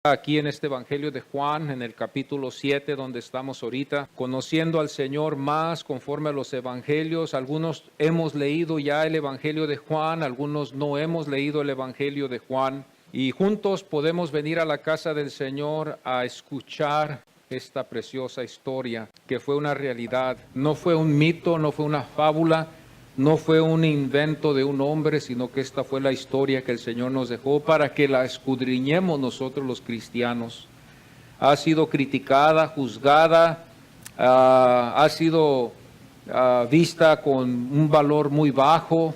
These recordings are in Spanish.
Aquí en este Evangelio de Juan, en el capítulo 7, donde estamos ahorita, conociendo al Señor más conforme a los Evangelios. Algunos hemos leído ya el Evangelio de Juan, algunos no hemos leído el Evangelio de Juan. Y juntos podemos venir a la casa del Señor a escuchar esta preciosa historia, que fue una realidad. No fue un mito, no fue una fábula, no fue un invento de un hombre, sino que esta fue la historia que el Señor nos dejó para que la escudriñemos nosotros los cristianos. Ha sido criticada, juzgada, ha sido vista con un valor muy bajo.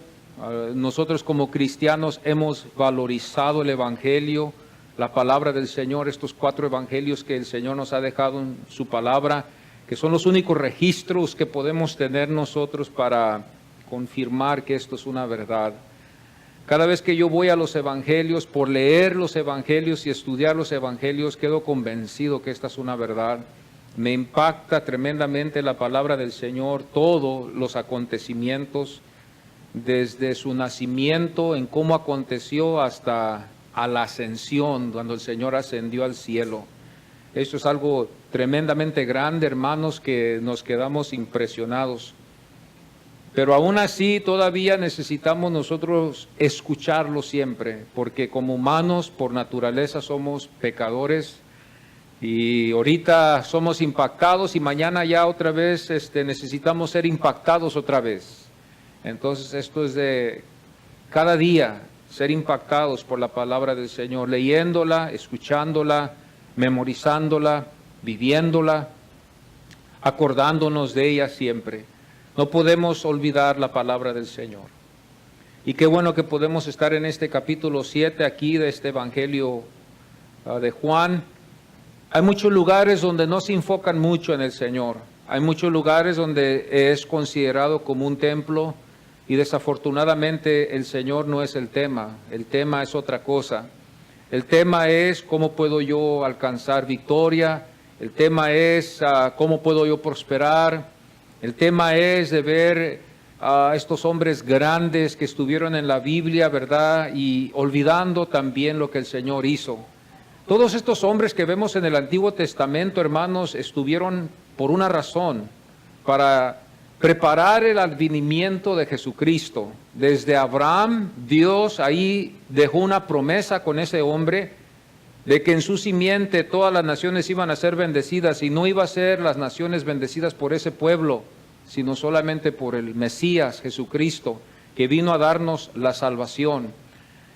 Nosotros como cristianos hemos valorizado el Evangelio, la palabra del Señor, estos 4 evangelios que el Señor nos ha dejado en su palabra, que son los únicos registros que podemos tener nosotros para confirmar que esto es una verdad. Cada vez que yo voy a los evangelios, por leer los evangelios y estudiar los evangelios, quedo convencido que esta es una verdad. Me impacta tremendamente la palabra del Señor, todos los acontecimientos, desde su nacimiento, en cómo aconteció, hasta a la ascensión, cuando el Señor ascendió al cielo. Esto es algo tremendamente grande, hermanos, que nos quedamos impresionados. Pero aún así todavía necesitamos nosotros escucharlo siempre, porque como humanos por naturaleza somos pecadores y ahorita somos impactados y mañana ya otra vez necesitamos ser impactados otra vez. Entonces esto es de cada día ser impactados por la palabra del Señor, leyéndola, escuchándola, memorizándola, viviéndola, acordándonos de ella siempre. No podemos olvidar la palabra del Señor. Y qué bueno que podemos estar en este capítulo 7 aquí de este Evangelio de Juan. Hay muchos lugares donde no se enfocan mucho en el Señor. Hay muchos lugares donde es considerado como un templo y desafortunadamente el Señor no es el tema. El tema es otra cosa. El tema es cómo puedo yo alcanzar victoria. El tema es cómo puedo yo prosperar. El tema es de ver a estos hombres grandes que estuvieron en la Biblia, ¿verdad? Y olvidando también lo que el Señor hizo. Todos estos hombres que vemos en el Antiguo Testamento, hermanos, estuvieron por una razón, para preparar el advenimiento de Jesucristo. Desde Abraham, Dios ahí dejó una promesa con ese hombre, de que en su simiente todas las naciones iban a ser bendecidas, y no iba a ser las naciones bendecidas por ese pueblo, sino solamente por el Mesías, Jesucristo, que vino a darnos la salvación.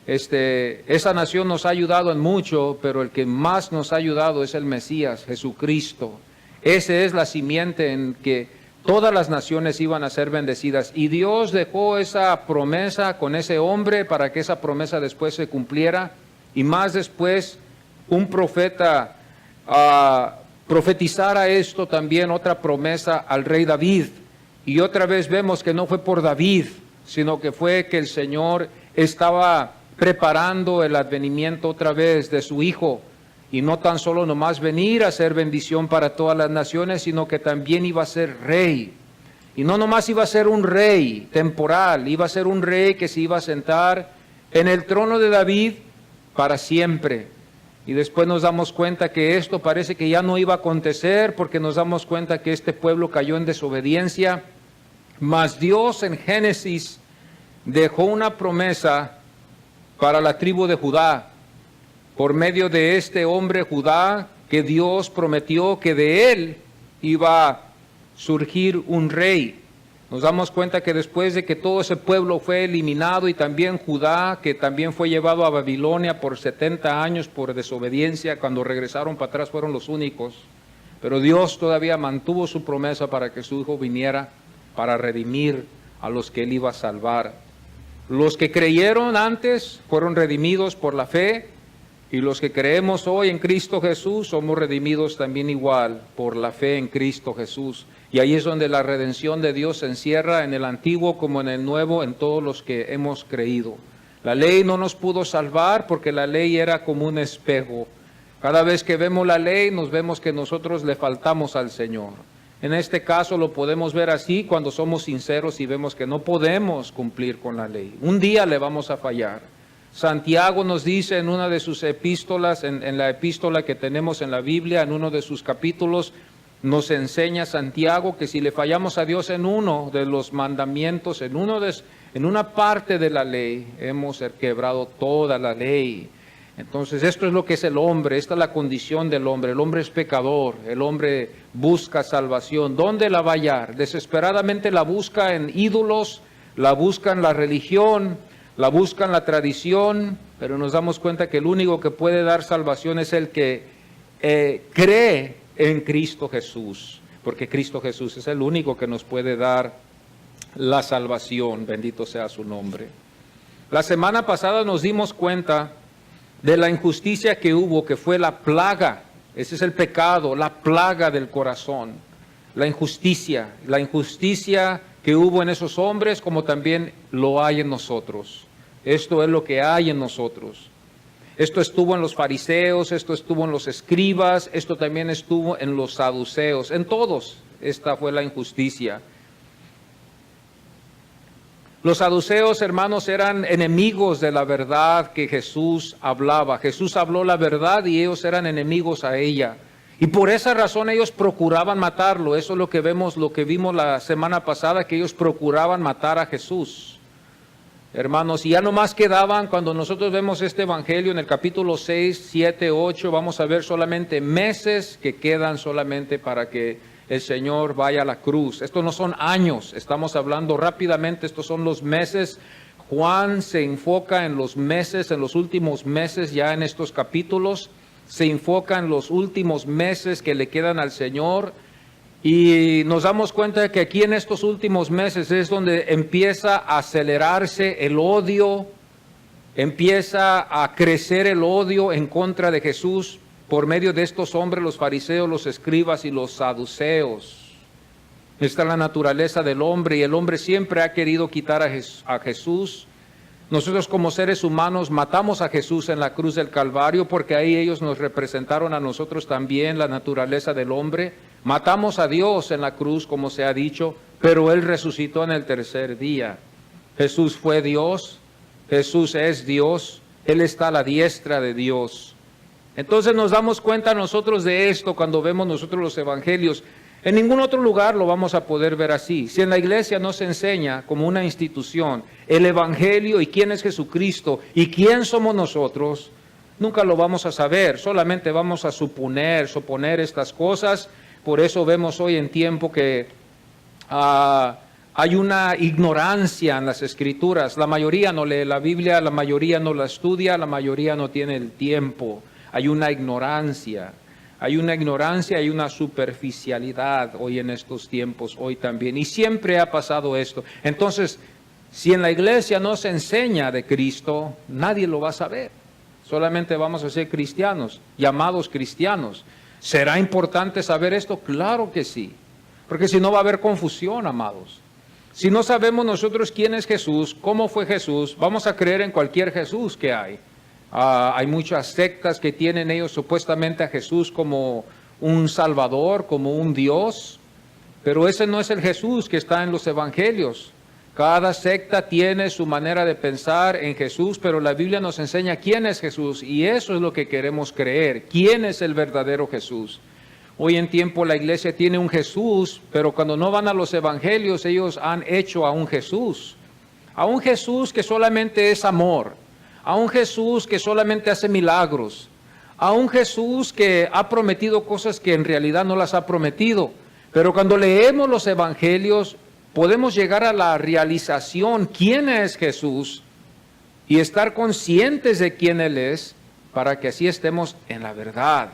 Esa nación nos ha ayudado en mucho, pero el que más nos ha ayudado es el Mesías, Jesucristo. Esa es la simiente en que todas las naciones iban a ser bendecidas, y Dios dejó esa promesa con ese hombre para que esa promesa después se cumpliera, y más después un profeta profetizara esto también, otra promesa al rey David. Y otra vez vemos que no fue por David, sino que fue que el Señor estaba preparando el advenimiento otra vez de su Hijo, y no tan solo nomás venir a ser bendición para todas las naciones, sino que también iba a ser rey. Y no nomás iba a ser un rey temporal, iba a ser un rey que se iba a sentar en el trono de David para siempre. Y después nos damos cuenta que esto parece que ya no iba a acontecer, porque nos damos cuenta que este pueblo cayó en desobediencia. Mas Dios en Génesis dejó una promesa para la tribu de Judá, por medio de este hombre Judá, que Dios prometió que de él iba a surgir un rey. Nos damos cuenta que después de que todo ese pueblo fue eliminado, y también Judá, que también fue llevado a Babilonia por 70 años por desobediencia, cuando regresaron para atrás fueron los únicos, pero Dios todavía mantuvo su promesa para que su Hijo viniera para redimir a los que él iba a salvar. Los que creyeron antes fueron redimidos por la fe, y los que creemos hoy en Cristo Jesús somos redimidos también igual por la fe en Cristo Jesús. Y ahí es donde la redención de Dios se encierra, en el Antiguo como en el Nuevo, en todos los que hemos creído. La ley no nos pudo salvar, porque la ley era como un espejo. Cada vez que vemos la ley, nos vemos que nosotros le faltamos al Señor. En este caso lo podemos ver así cuando somos sinceros y vemos que no podemos cumplir con la ley. Un día le vamos a fallar. Santiago nos dice en una de sus epístolas, en la epístola que tenemos en la Biblia, en uno de sus capítulos, nos enseña Santiago que si le fallamos a Dios en uno de los mandamientos, en una parte de la ley, hemos quebrado toda la ley. Entonces esto es lo que es el hombre, esta es la condición del hombre. El hombre es pecador, el hombre busca salvación. ¿Dónde la va a hallar? Desesperadamente la busca en ídolos, la busca en la religión, la busca en la tradición, pero nos damos cuenta que el único que puede dar salvación es el que cree en Cristo Jesús, porque Cristo Jesús es el único que nos puede dar la salvación, bendito sea su nombre. La semana pasada nos dimos cuenta de la injusticia que hubo, que fue la plaga, ese es el pecado, la plaga del corazón, la injusticia que hubo en esos hombres como también lo hay en nosotros. Esto es lo que hay en nosotros. Esto estuvo en los fariseos, esto estuvo en los escribas, esto también estuvo en los saduceos, en todos esta fue la injusticia. Los saduceos, hermanos, eran enemigos de la verdad que Jesús hablaba. Jesús habló la verdad y ellos eran enemigos a ella. Y por esa razón ellos procuraban matarlo. Eso es lo que vimos la semana pasada, que ellos procuraban matar a Jesús. Hermanos, y ya nomás quedaban, cuando nosotros vemos este evangelio en el capítulo 6, 7, 8, vamos a ver solamente meses que quedan solamente para que el Señor vaya a la cruz. Estos no son años, estamos hablando rápidamente, estos son los meses. Juan se enfoca en los meses, en los últimos meses ya en estos capítulos, se enfoca en los últimos meses que le quedan al Señor. Y nos damos cuenta de que aquí en estos últimos meses es donde empieza a acelerarse el odio, empieza a crecer el odio en contra de Jesús por medio de estos hombres, los fariseos, los escribas y los saduceos. Esta es la naturaleza del hombre y el hombre siempre ha querido quitar a Jesús. Nosotros como seres humanos matamos a Jesús en la cruz del Calvario porque ahí ellos nos representaron a nosotros también la naturaleza del hombre. Matamos a Dios en la cruz, como se ha dicho, pero Él resucitó en el tercer día. Jesús fue Dios, Jesús es Dios, Él está a la diestra de Dios. Entonces nos damos cuenta nosotros de esto cuando vemos nosotros los evangelios. En ningún otro lugar lo vamos a poder ver así. Si en la iglesia no se enseña como una institución el evangelio y quién es Jesucristo y quién somos nosotros, nunca lo vamos a saber. Solamente vamos a suponer estas cosas. Por eso vemos hoy en tiempo que hay una ignorancia en las Escrituras. La mayoría no lee la Biblia, la mayoría no la estudia, la mayoría no tiene el tiempo. Hay una ignorancia, hay una superficialidad hoy en estos tiempos, hoy también. Y siempre ha pasado esto. Entonces, si en la iglesia no se enseña de Cristo, nadie lo va a saber. Solamente vamos a ser cristianos, llamados cristianos. ¿Será importante saber esto? Claro que sí. Porque si no va a haber confusión, amados. Si no sabemos nosotros quién es Jesús, cómo fue Jesús, vamos a creer en cualquier Jesús que hay. Hay muchas sectas que tienen ellos supuestamente a Jesús como un Salvador, como un Dios, pero ese no es el Jesús que está en los evangelios. Cada secta tiene su manera de pensar en Jesús, pero la Biblia nos enseña quién es Jesús y eso es lo que queremos creer. ¿Quién es el verdadero Jesús? Hoy en tiempo la iglesia tiene un Jesús, pero cuando no van a los evangelios ellos han hecho a un Jesús que solamente es amor, a un Jesús que solamente hace milagros, a un Jesús que ha prometido cosas que en realidad no las ha prometido. Pero cuando leemos los evangelios podemos llegar a la realización quién es Jesús y estar conscientes de quién Él es para que así estemos en la verdad.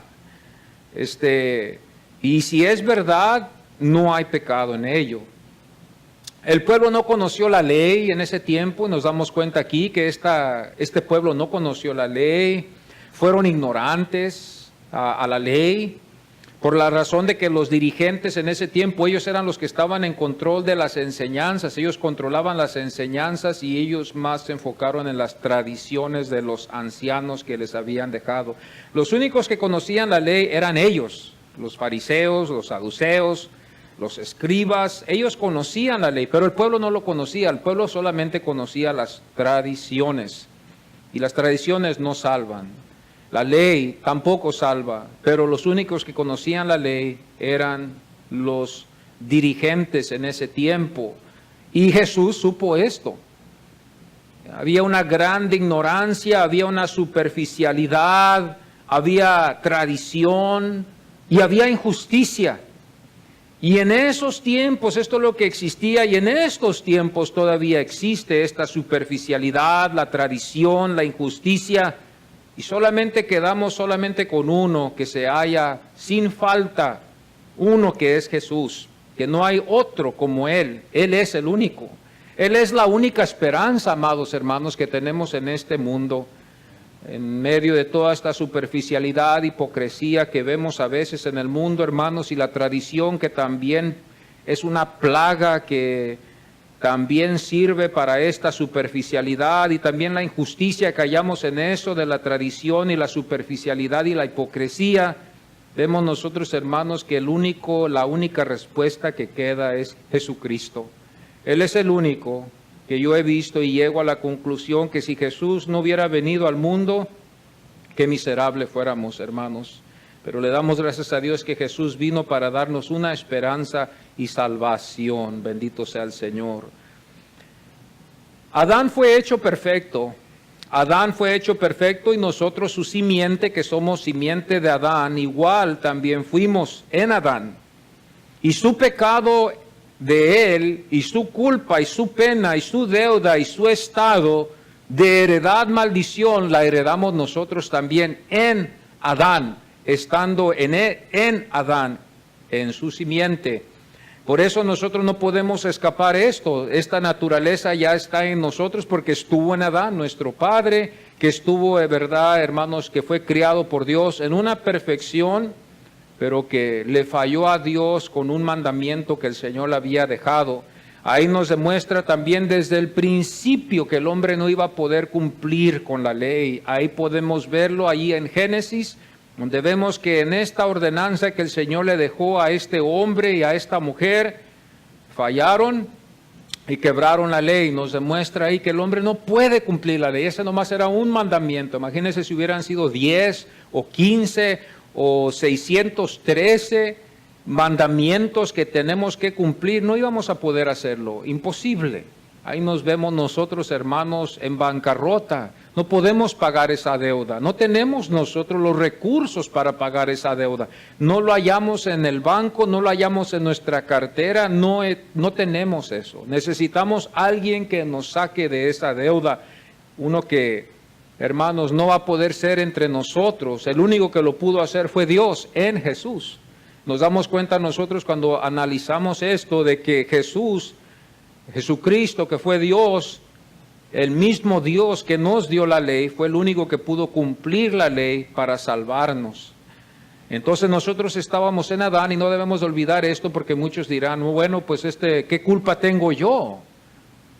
Y si es verdad, no hay pecado en ello. El pueblo no conoció la ley en ese tiempo, nos damos cuenta aquí que este pueblo no conoció la ley, fueron ignorantes a la ley, por la razón de que los dirigentes en ese tiempo, ellos eran los que estaban en control de las enseñanzas, ellos controlaban las enseñanzas y ellos más se enfocaron en las tradiciones de los ancianos que les habían dejado. Los únicos que conocían la ley eran ellos, los fariseos, los saduceos, los escribas, ellos conocían la ley, pero el pueblo no lo conocía, el pueblo solamente conocía las tradiciones. y las tradiciones no salvan. La ley tampoco salva, pero los únicos que conocían la ley eran los dirigentes en ese tiempo. Y Jesús supo esto. Había una gran ignorancia, había una superficialidad, había tradición y había injusticia. Y en esos tiempos, esto es lo que existía, y en estos tiempos todavía existe esta superficialidad, la tradición, la injusticia, y solamente quedamos con uno que se halla sin falta, uno que es Jesús, que no hay otro como Él es el único. Él es la única esperanza, amados hermanos, que tenemos en este mundo, en medio de toda esta superficialidad, hipocresía que vemos a veces en el mundo, hermanos, y la tradición que también es una plaga que también sirve para esta superficialidad, y también la injusticia que hallamos en eso de la tradición y la superficialidad y la hipocresía. Vemos nosotros, hermanos, que la única respuesta que queda es Jesucristo. Él es el único que yo he visto, y llego a la conclusión que si Jesús no hubiera venido al mundo, qué miserable fuéramos, hermanos. Pero le damos gracias a Dios que Jesús vino para darnos una esperanza y salvación. Bendito sea el Señor. Adán fue hecho perfecto. Adán fue hecho perfecto, y nosotros su simiente, que somos simiente de Adán, igual también fuimos en Adán. Y su pecado de él, y su culpa, y su pena, y su deuda, y su estado de heredad, maldición, la heredamos nosotros también en Adán, estando en Adán, en su simiente. Por eso nosotros no podemos escapar esto. Esta naturaleza ya está en nosotros porque estuvo en Adán, nuestro padre, que estuvo, de verdad, hermanos, que fue criado por Dios en una perfección, pero que le falló a Dios con un mandamiento que el Señor le había dejado. Ahí nos demuestra también desde el principio que el hombre no iba a poder cumplir con la ley. Ahí podemos verlo ahí en Génesis, donde vemos que en esta ordenanza que el Señor le dejó a este hombre y a esta mujer, fallaron y quebraron la ley. Nos demuestra ahí que el hombre no puede cumplir la ley. Ese nomás era un mandamiento. Imagínense si hubieran sido 10 o 15 o 613 mandamientos que tenemos que cumplir, no íbamos a poder hacerlo, imposible. Ahí nos vemos nosotros, hermanos, en bancarrota. No podemos pagar esa deuda, no tenemos nosotros los recursos para pagar esa deuda. No lo hallamos en el banco, no lo hallamos en nuestra cartera, no tenemos eso. Necesitamos a alguien que nos saque de esa deuda, uno que, hermanos, no va a poder ser entre nosotros. El único que lo pudo hacer fue Dios en Jesús. Nos damos cuenta nosotros cuando analizamos esto de que Jesucristo, que fue Dios, el mismo Dios que nos dio la ley, fue el único que pudo cumplir la ley para salvarnos. Entonces nosotros estábamos en Adán, y no debemos olvidar esto, porque muchos dirán, bueno, pues ¿qué culpa tengo yo?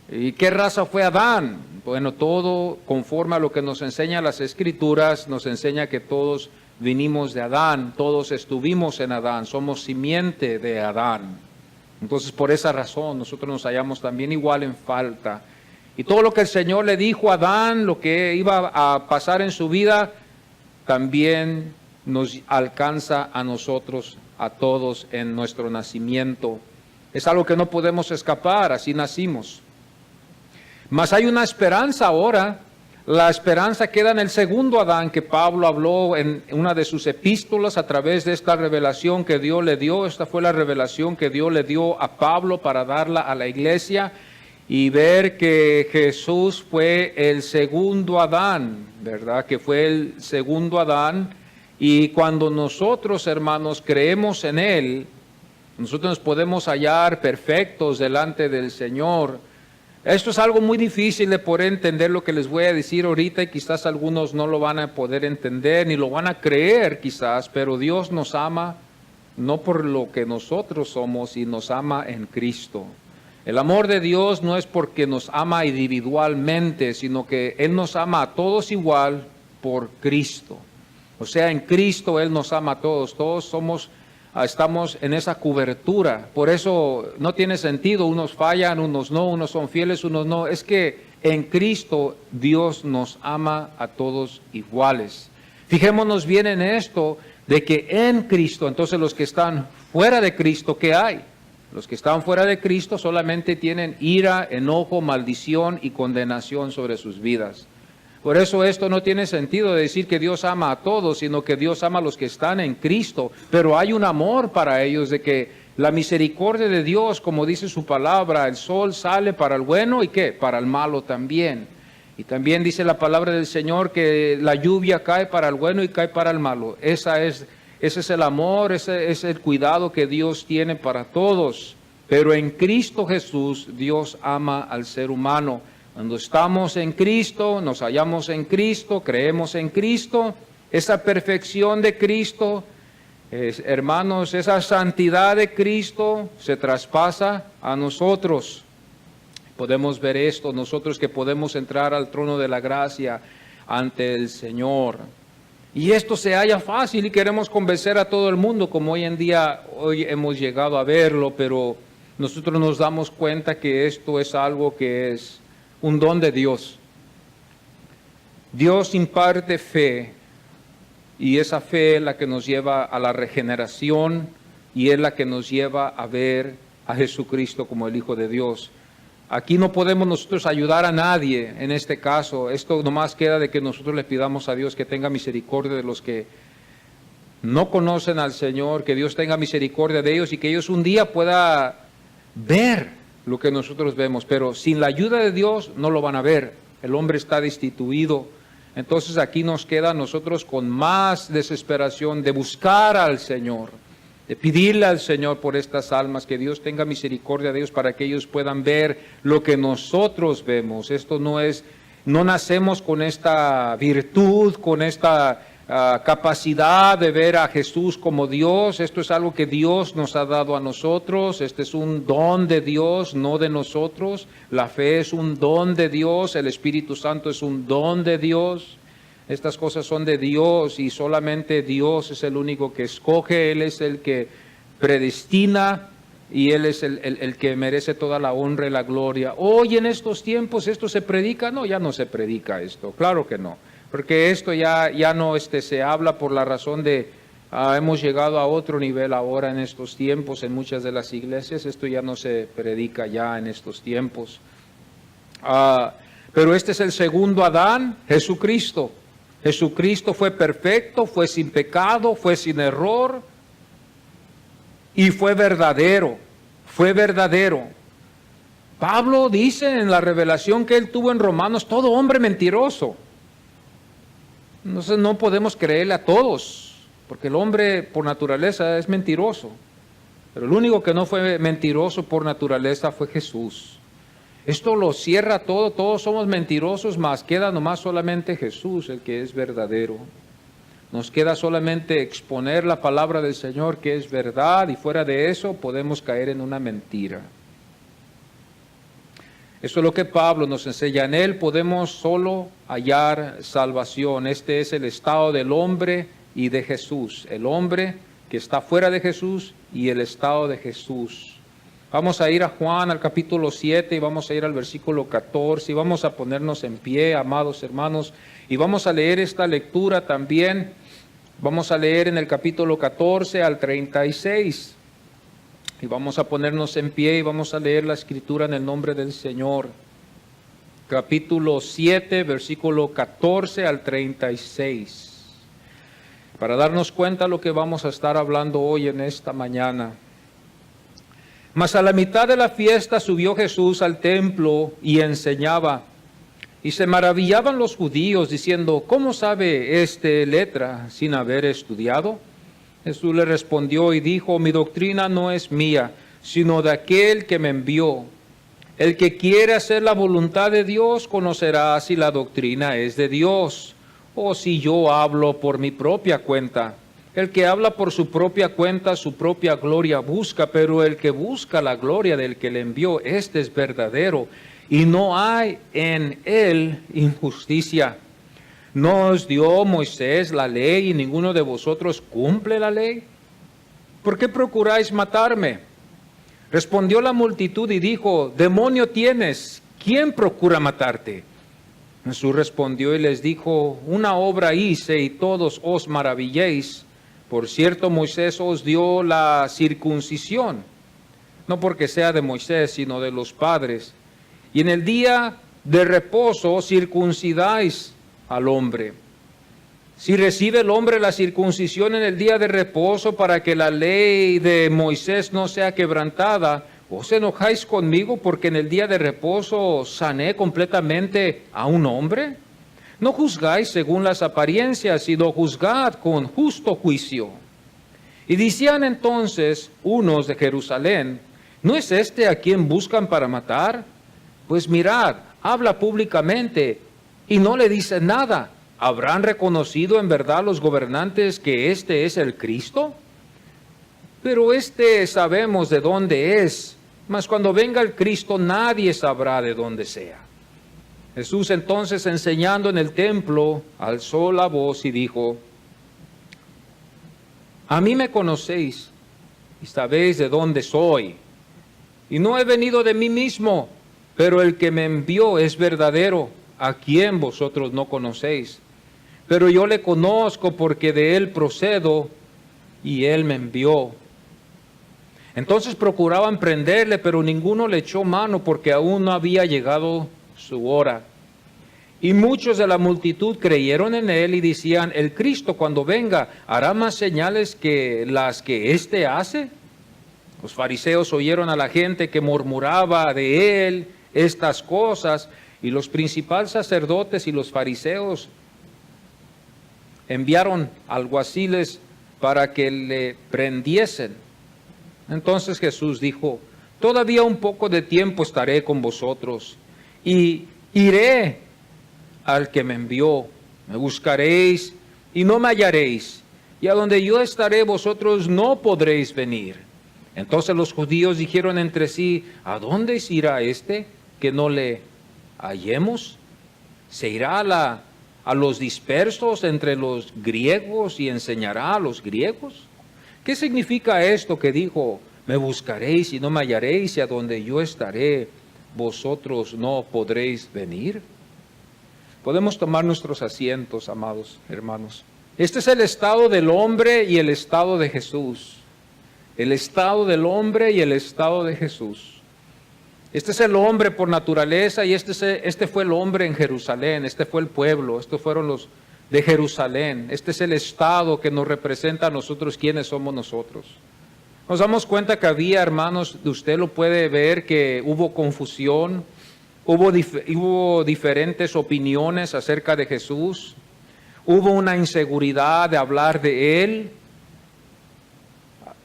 ¿Y qué raza fue Adán? Bueno, todo conforme a lo que nos enseña las Escrituras, nos enseña que todos vinimos de Adán, todos estuvimos en Adán, somos simiente de Adán. Entonces, por esa razón, nosotros nos hallamos también igual en falta. Y todo lo que el Señor le dijo a Adán, lo que iba a pasar en su vida, también nos alcanza a nosotros, a todos, en nuestro nacimiento. Es algo que no podemos escapar, así nacimos. Mas hay una esperanza ahora. La esperanza queda en el segundo Adán, que Pablo habló en una de sus epístolas a través de esta revelación que Dios le dio. Esta fue la revelación que Dios le dio a Pablo para darla a la iglesia, y ver que Jesús fue el segundo Adán, ¿verdad? Que fue el segundo Adán, y cuando nosotros, hermanos, creemos en Él, nosotros nos podemos hallar perfectos delante del Señor. Esto es algo muy difícil de poder entender, lo que les voy a decir ahorita, y quizás algunos no lo van a poder entender ni lo van a creer quizás, pero Dios nos ama no por lo que nosotros somos, y nos ama en Cristo. El amor de Dios no es porque nos ama individualmente, sino que Él nos ama a todos igual por Cristo. O sea, en Cristo Él nos ama a todos, estamos en esa cobertura. Por eso no tiene sentido, unos fallan, unos no, unos son fieles, unos no. Es que en Cristo Dios nos ama a todos iguales. Fijémonos bien en esto, de que en Cristo, entonces los que están fuera de Cristo, ¿qué hay? Los que están fuera de Cristo solamente tienen ira, enojo, maldición y condenación sobre sus vidas. Por eso esto no tiene sentido de decir que Dios ama a todos, sino que Dios ama a los que están en Cristo. Pero hay un amor para ellos, de que la misericordia de Dios, como dice su palabra, el sol sale para el bueno y ¿qué? Para el malo también. Y también dice la palabra del Señor que la lluvia cae para el bueno y cae para el malo. Ese es el amor, ese es el cuidado que Dios tiene para todos. Pero en Cristo Jesús, Dios ama al ser humano. Cuando estamos en Cristo, nos hallamos en Cristo, creemos en Cristo, esa perfección de Cristo, hermanos, esa santidad de Cristo se traspasa a nosotros. Podemos ver esto, nosotros que podemos entrar al trono de la gracia ante el Señor. Y esto se halla fácil y queremos convencer a todo el mundo, como hoy hemos llegado a verlo, pero nosotros nos damos cuenta que esto es algo que es un don de Dios. Dios imparte fe, y esa fe es la que nos lleva a la regeneración y es la que nos lleva a ver a Jesucristo como el Hijo de Dios. Aquí no podemos nosotros ayudar a nadie en este caso. Esto nomás queda de que nosotros le pidamos a Dios que tenga misericordia de los que no conocen al Señor, que Dios tenga misericordia de ellos y que ellos un día puedan ver lo que nosotros vemos. Pero sin la ayuda de Dios no lo van a ver. El hombre está destituido. Entonces aquí nos queda a nosotros con más desesperación de buscar al Señor, de pedirle al Señor por estas almas, que Dios tenga misericordia de ellos para que ellos puedan ver lo que nosotros vemos. Esto no nacemos con esta virtud, con esta capacidad de ver a Jesús como Dios. Esto es algo que Dios nos ha dado a nosotros. Este es un don de Dios, no de nosotros. La fe es un don de Dios, el Espíritu Santo es un don de Dios. Estas cosas son de Dios y solamente Dios es el único que escoge. Él es el que predestina y Él es el que merece toda la honra y la gloria. Hoy en estos tiempos, ¿esto se predica? No, ya no se predica esto, claro que no. Porque esto ya no se habla por la razón de hemos llegado a otro nivel ahora en estos tiempos en muchas de las iglesias. Esto ya no se predica ya en estos tiempos. Pero este es el segundo Adán, Jesucristo. Jesucristo fue perfecto, fue sin pecado, fue sin error y fue verdadero. Fue verdadero. Pablo dice en la revelación que él tuvo en Romanos, todo hombre mentiroso. Entonces no podemos creerle a todos, porque el hombre por naturaleza es mentiroso. Pero el único que no fue mentiroso por naturaleza fue Jesús. Esto lo cierra todo, todos somos mentirosos, mas queda nomás solamente Jesús, el que es verdadero. Nos queda solamente exponer la palabra del Señor, que es verdad, y fuera de eso podemos caer en una mentira. Eso es lo que Pablo nos enseña. En él podemos solo hallar salvación. Este es el estado del hombre y de Jesús. El hombre que está fuera de Jesús y el estado de Jesús. Vamos a ir a Juan al capítulo 7 y vamos a ir al versículo 14 y vamos a ponernos en pie, amados hermanos, y vamos a leer esta lectura también. Vamos a leer en el capítulo 14 al 36. Y vamos a ponernos en pie y vamos a leer la escritura en el nombre del Señor. Capítulo 7, versículo 14 al 36. Para darnos cuenta de lo que vamos a estar hablando hoy en esta mañana. Mas a la mitad de la fiesta subió Jesús al templo y enseñaba. Y se maravillaban los judíos diciendo, ¿cómo sabe este letra sin haber estudiado? Jesús le respondió y dijo, mi doctrina no es mía, sino de aquel que me envió. El que quiere hacer la voluntad de Dios conocerá si la doctrina es de Dios, o si yo hablo por mi propia cuenta. El que habla por su propia cuenta, su propia gloria busca, pero el que busca la gloria del que le envió, este es verdadero, y no hay en él injusticia. ¿No os dio Moisés la ley y ninguno de vosotros cumple la ley? ¿Por qué procuráis matarme? Respondió la multitud y dijo, demonio tienes, ¿quién procura matarte? Jesús respondió y les dijo, una obra hice y todos os maravilléis. Por cierto, Moisés os dio la circuncisión, no porque sea de Moisés, sino de los padres. Y en el día de reposo circuncidáis al hombre. Si recibe el hombre la circuncisión en el día de reposo para que la ley de Moisés no sea quebrantada, ¿os enojáis conmigo porque en el día de reposo sané completamente a un hombre? No juzgáis según las apariencias, sino juzgad con justo juicio. Y decían entonces unos de Jerusalén, ¿no es este a quien buscan para matar? Pues mirad, habla públicamente y no le dicen nada. ¿Habrán reconocido en verdad los gobernantes que este es el Cristo? Pero sabemos de dónde es, mas cuando venga el Cristo nadie sabrá de dónde sea. Jesús entonces, enseñando en el templo, alzó la voz y dijo, a mí me conocéis y sabéis de dónde soy. Y no he venido de mí mismo, pero el que me envió es verdadero, a quien vosotros no conocéis. Pero yo le conozco porque de él procedo y él me envió. Entonces procuraban prenderle, pero ninguno le echó mano porque aún no había llegado su hora. Y muchos de la multitud creyeron en él y decían, el Cristo cuando venga hará más señales que las que éste hace. Los fariseos oyeron a la gente que murmuraba de él estas cosas, y los principales sacerdotes y los fariseos enviaron alguaciles para que le prendiesen. Entonces Jesús dijo, todavía un poco de tiempo estaré con vosotros y iré al que me envió. Me buscaréis y no me hallaréis, y a donde yo estaré vosotros no podréis venir. Entonces los judíos dijeron entre sí, ¿a dónde se irá este que no le hallemos? ¿Se irá a los dispersos entre los griegos y enseñará a los griegos? ¿Qué significa esto que dijo, me buscaréis y no me hallaréis, y a donde yo estaré, vosotros no podréis venir? Podemos tomar nuestros asientos, amados hermanos. Este es el estado del hombre y el estado de Jesús. El estado del hombre y el estado de Jesús. Este es el hombre por naturaleza y este fue el hombre en Jerusalén, este fue el pueblo, estos fueron los de Jerusalén. Este es el estado que nos representa a nosotros, ¿quiénes somos nosotros? Nos damos cuenta que había, hermanos, usted lo puede ver, que hubo confusión, hubo diferentes opiniones acerca de Jesús, hubo una inseguridad de hablar de Él.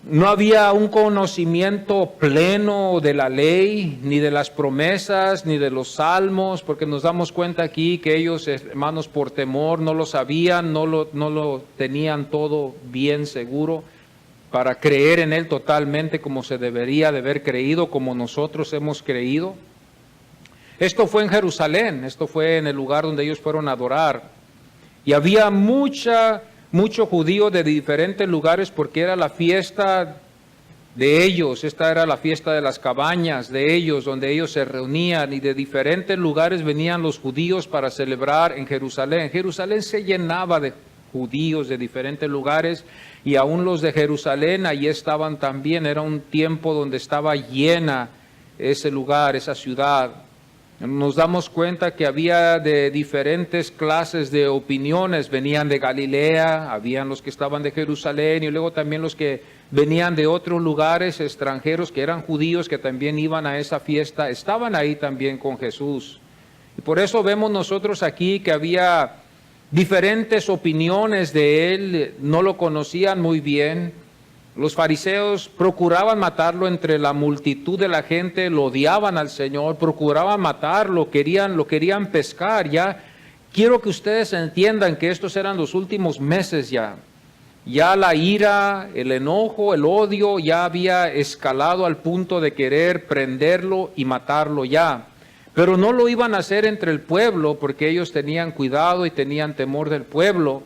No había un conocimiento pleno de la ley, ni de las promesas, ni de los salmos, porque nos damos cuenta aquí que ellos, hermanos, por temor no lo sabían, no lo tenían todo bien seguro para creer en Él totalmente como se debería de haber creído, como nosotros hemos creído. Esto fue en Jerusalén, esto fue en el lugar donde ellos fueron a adorar. Y había mucho judío de diferentes lugares porque era la fiesta de ellos. Esta era la fiesta de las cabañas de ellos, donde ellos se reunían, y de diferentes lugares venían los judíos para celebrar en Jerusalén. Jerusalén se llenaba de judíos de diferentes lugares, y aún los de Jerusalén allí estaban también. Era un tiempo donde estaba llena ese lugar, esa ciudad. Nos damos cuenta que había de diferentes clases de opiniones. Venían de Galilea, habían los que estaban de Jerusalén, y luego también los que venían de otros lugares extranjeros que eran judíos, que también iban a esa fiesta, estaban ahí también con Jesús. Y por eso vemos nosotros aquí que había diferentes opiniones de Él, no lo conocían muy bien. Los fariseos procuraban matarlo entre la multitud de la gente, lo odiaban al Señor, procuraban matarlo, lo querían pescar. Ya quiero que ustedes entiendan que estos eran los últimos meses ya. Ya la ira, el enojo, el odio ya había escalado al punto de querer prenderlo y matarlo ya. Pero no lo iban a hacer entre el pueblo porque ellos tenían cuidado y tenían temor del pueblo.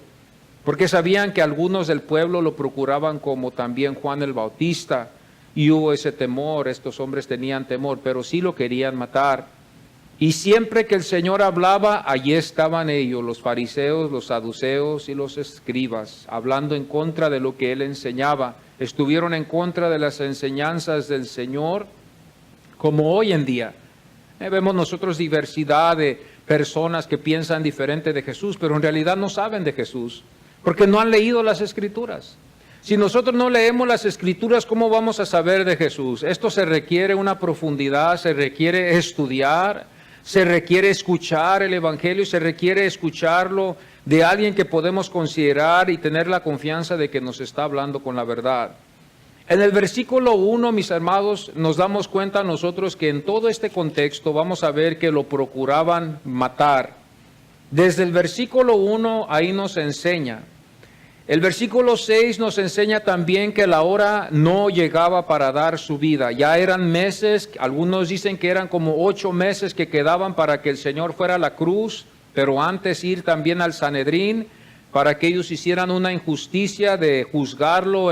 Porque sabían que algunos del pueblo lo procuraban, como también Juan el Bautista, y hubo ese temor, estos hombres tenían temor, pero sí lo querían matar. Y siempre que el Señor hablaba, allí estaban ellos, los fariseos, los saduceos y los escribas, hablando en contra de lo que Él enseñaba. Estuvieron en contra de las enseñanzas del Señor, como hoy en día. Vemos nosotros diversidad de personas que piensan diferente de Jesús, pero en realidad no saben de Jesús, porque no han leído las Escrituras. Si nosotros no leemos las Escrituras, ¿cómo vamos a saber de Jesús? Esto se requiere una profundidad, se requiere estudiar, se requiere escuchar el Evangelio, se requiere escucharlo de alguien que podemos considerar y tener la confianza de que nos está hablando con la verdad. En el versículo 1, mis hermanos, nos damos cuenta nosotros que en todo este contexto vamos a ver que lo procuraban matar. Desde el versículo 1 ahí nos enseña. El versículo 6 nos enseña también que la hora no llegaba para dar su vida. Ya eran meses, algunos dicen que eran como 8 meses que quedaban para que el Señor fuera a la cruz, pero antes ir también al Sanedrín para que ellos hicieran una injusticia de juzgarlo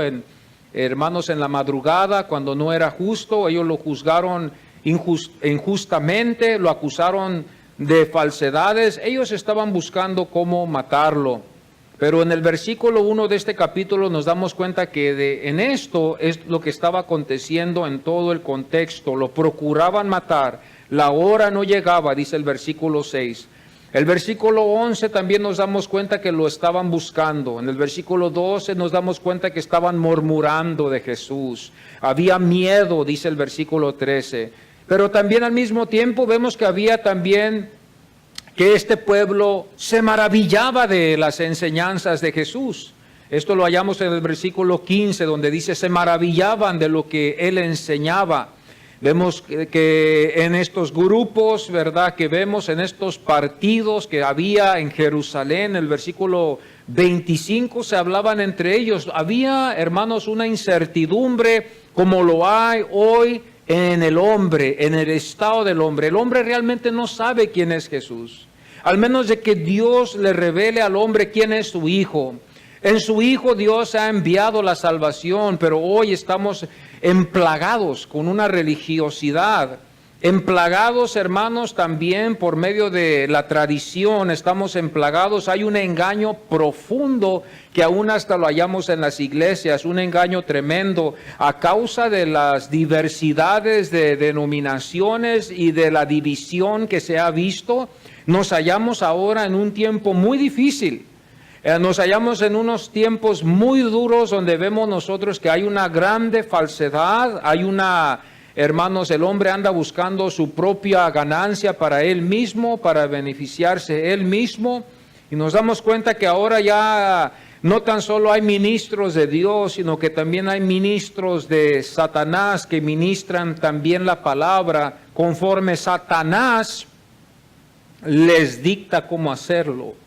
hermanos, en la madrugada, cuando no era justo. Ellos lo juzgaron injustamente, lo acusaron de falsedades. Ellos estaban buscando cómo matarlo. Pero en el versículo 1 de este capítulo nos damos cuenta que en esto es lo que estaba aconteciendo en todo el contexto. Lo procuraban matar. La hora no llegaba, dice el versículo 6. El versículo 11 también nos damos cuenta que lo estaban buscando. En el versículo 12 nos damos cuenta que estaban murmurando de Jesús. Había miedo, dice el versículo 13. Pero también al mismo tiempo vemos que había también que este pueblo se maravillaba de las enseñanzas de Jesús. Esto lo hallamos en el versículo 15, donde dice, se maravillaban de lo que Él enseñaba. Vemos que en estos grupos, ¿verdad? Que vemos en estos partidos que había en Jerusalén, el versículo 25, se hablaban entre ellos. Había, hermanos, una incertidumbre como lo hay hoy en el hombre, en el estado del hombre. El hombre realmente no sabe quién es Jesús, al menos de que Dios le revele al hombre quién es su Hijo. En su Hijo Dios ha enviado la salvación, pero hoy estamos emplagados con una religiosidad, emplagados, hermanos, también por medio de la tradición, estamos emplagados. Hay un engaño profundo que aún hasta lo hallamos en las iglesias, un engaño tremendo a causa de las diversidades de denominaciones y de la división que se ha visto. Nos hallamos ahora en un tiempo muy difícil. Nos hallamos en unos tiempos muy duros donde vemos nosotros que hay una grande falsedad, hermanos, el hombre anda buscando su propia ganancia para él mismo, para beneficiarse él mismo, y nos damos cuenta que ahora ya no tan solo hay ministros de Dios, sino que también hay ministros de Satanás que ministran también la palabra conforme Satanás les dicta cómo hacerlo.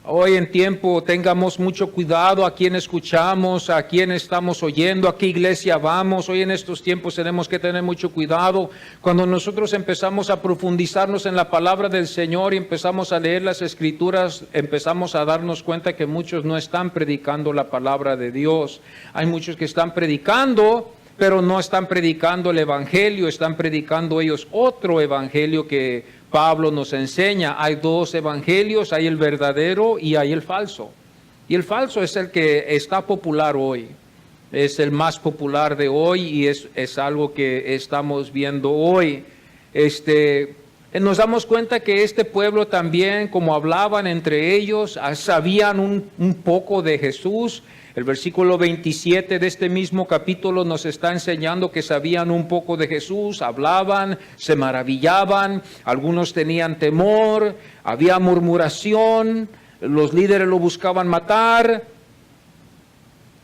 Hoy en tiempo tengamos mucho cuidado a quién escuchamos, a quién estamos oyendo, a qué iglesia vamos. Hoy en estos tiempos tenemos que tener mucho cuidado. Cuando nosotros empezamos a profundizarnos en la palabra del Señor y empezamos a leer las Escrituras, empezamos a darnos cuenta que muchos no están predicando la palabra de Dios. Hay muchos que están predicando, pero no están predicando el Evangelio, están predicando ellos otro Evangelio que Pablo nos enseña. Hay dos evangelios, hay el verdadero y hay el falso. Y el falso es el que está popular hoy, es el más popular de hoy y es algo que estamos viendo hoy. Nos damos cuenta que este pueblo también, como hablaban entre ellos, sabían un poco de Jesús. El versículo 27 de este mismo capítulo nos está enseñando que sabían un poco de Jesús, hablaban, se maravillaban, algunos tenían temor, había murmuración, los líderes lo buscaban matar,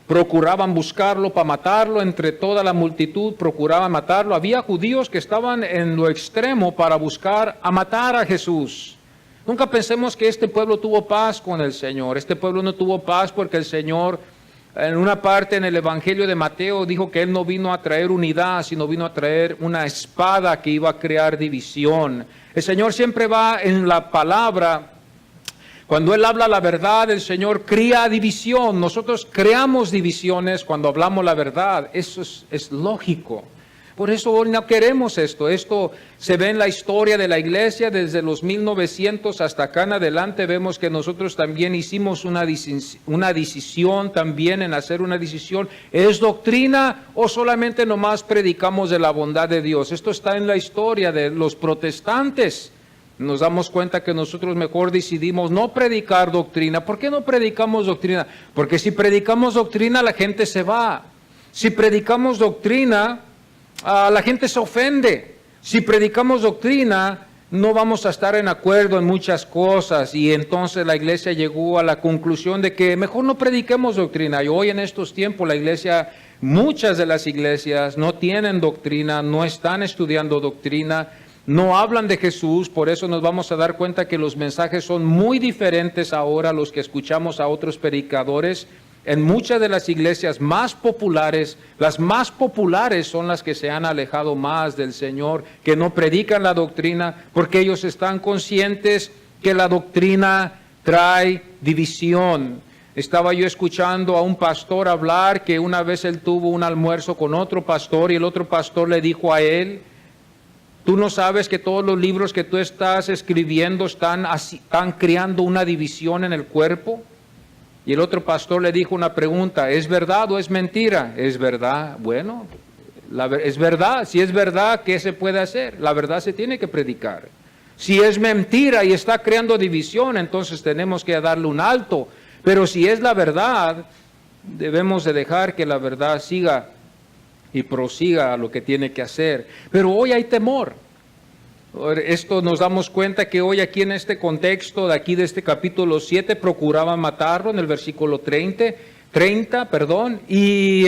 procuraban buscarlo para matarlo, entre toda la multitud procuraban matarlo. Había judíos que estaban en lo extremo para buscar a matar a Jesús. Nunca pensemos que este pueblo tuvo paz con el Señor. Este pueblo no tuvo paz porque el Señor, en una parte en el Evangelio de Mateo, dijo que Él no vino a traer unidad, sino vino a traer una espada que iba a crear división. El Señor siempre va en la palabra. Cuando Él habla la verdad, el Señor crea división. Nosotros creamos divisiones cuando hablamos la verdad. Eso es lógico. Por eso hoy no queremos esto. Esto se ve en la historia de la iglesia desde los 1900 hasta acá en adelante. Vemos que nosotros también hicimos una decisión también en hacer una decisión. ¿Es doctrina o solamente nomás predicamos de la bondad de Dios? Esto está en la historia de los protestantes. Nos damos cuenta que nosotros mejor decidimos no predicar doctrina. ¿Por qué no predicamos doctrina? Porque si predicamos doctrina la gente se va. Si predicamos doctrina, la gente se ofende. Si predicamos doctrina, no vamos a estar en acuerdo en muchas cosas. Y entonces la iglesia llegó a la conclusión de que mejor no prediquemos doctrina. Y hoy en estos tiempos la iglesia, muchas de las iglesias no tienen doctrina, no están estudiando doctrina, no hablan de Jesús. Por eso nos vamos a dar cuenta que los mensajes son muy diferentes ahora a los que escuchamos a otros predicadores. En muchas de las iglesias más populares, las más populares son las que se han alejado más del Señor, que no predican la doctrina, porque ellos están conscientes que la doctrina trae división. Estaba yo escuchando a un pastor hablar que una vez él tuvo un almuerzo con otro pastor y el otro pastor le dijo a él: ¿tú no sabes que todos los libros que tú estás escribiendo están creando una división en el cuerpo? Y el otro pastor le dijo una pregunta: ¿es verdad o es mentira? Es verdad. Bueno, es verdad. Si es verdad, ¿qué se puede hacer? La verdad se tiene que predicar. Si es mentira y está creando división, entonces tenemos que darle un alto. Pero si es la verdad, debemos de dejar que la verdad siga y prosiga a lo que tiene que hacer. Pero hoy hay temor. Esto nos damos cuenta que hoy aquí en este contexto de aquí de este capítulo 7 procuraban matarlo en el versículo 30, y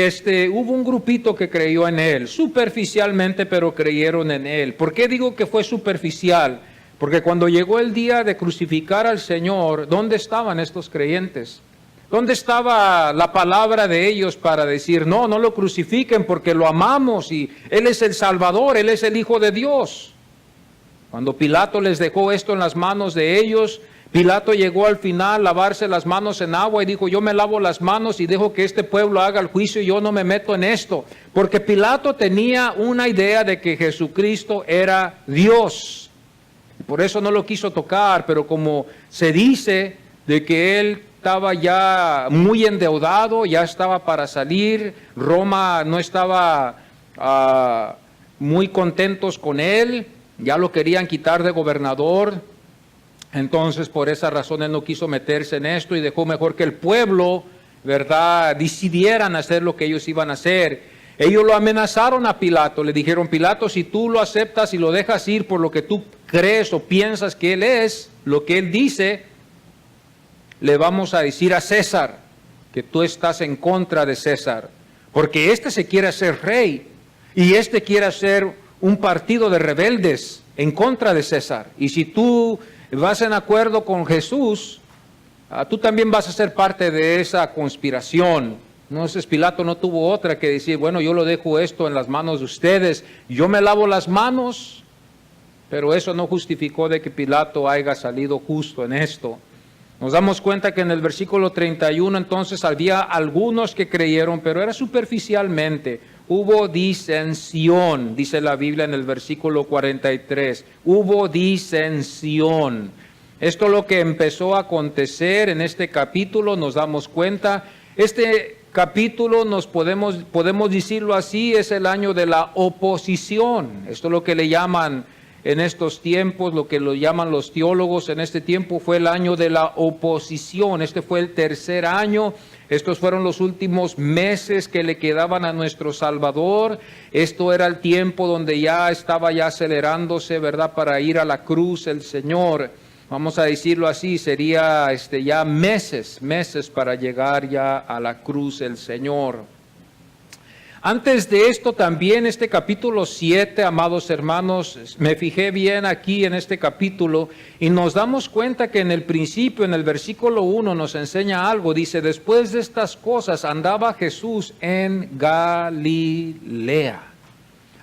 hubo un grupito que creyó en él, superficialmente, pero creyeron en él. ¿Por qué digo que fue superficial? Porque cuando llegó el día de crucificar al Señor, ¿dónde estaban estos creyentes? ¿Dónde estaba la palabra de ellos para decir: no lo crucifiquen porque lo amamos y Él es el Salvador, Él es el Hijo de Dios? Cuando Pilato les dejó esto en las manos de ellos, Pilato llegó al final a lavarse las manos en agua y dijo: yo me lavo las manos y dejo que este pueblo haga el juicio y yo no me meto en esto. Porque Pilato tenía una idea de que Jesucristo era Dios. Por eso no lo quiso tocar, pero como se dice de que él estaba ya muy endeudado, ya estaba para salir, Roma no estaba muy contentos con él, ya lo querían quitar de gobernador. Entonces por esa razón él no quiso meterse en esto y dejó mejor que el pueblo, ¿verdad?, decidieran hacer lo que ellos iban a hacer. Ellos lo amenazaron a Pilato, le dijeron: Pilato, si tú lo aceptas y lo dejas ir por lo que tú crees o piensas que él es, lo que él dice, le vamos a decir a César que tú estás en contra de César, porque se quiere hacer rey y quiere hacer un partido de rebeldes en contra de César. Y si tú vas en acuerdo con Jesús, tú también vas a ser parte de esa conspiración. Entonces Pilato no tuvo otra que decir: bueno, yo lo dejo esto en las manos de ustedes, yo me lavo las manos. Pero eso no justificó de que Pilato haya salido justo en esto. Nos damos cuenta que en el versículo 31 entonces había algunos que creyeron, pero era superficialmente. Hubo disensión, dice la Biblia en el versículo 43. Hubo disensión. Esto es lo que empezó a acontecer en este capítulo, nos damos cuenta. Este capítulo podemos decirlo así, es el año de la oposición. Esto es lo que le llaman en estos tiempos, lo que lo llaman los teólogos en este tiempo, fue el año de la oposición. Este fue el tercer año. Estos fueron los últimos meses que le quedaban a nuestro Salvador. Esto era el tiempo donde ya estaba acelerándose, ¿verdad?, para ir a la cruz el Señor. Vamos a decirlo así, sería ya meses para llegar ya a la cruz el Señor. Antes de esto también, este capítulo 7, amados hermanos, me fijé bien aquí en este capítulo y nos damos cuenta que en el principio, en el versículo 1, nos enseña algo. Dice: después de estas cosas andaba Jesús en Galilea.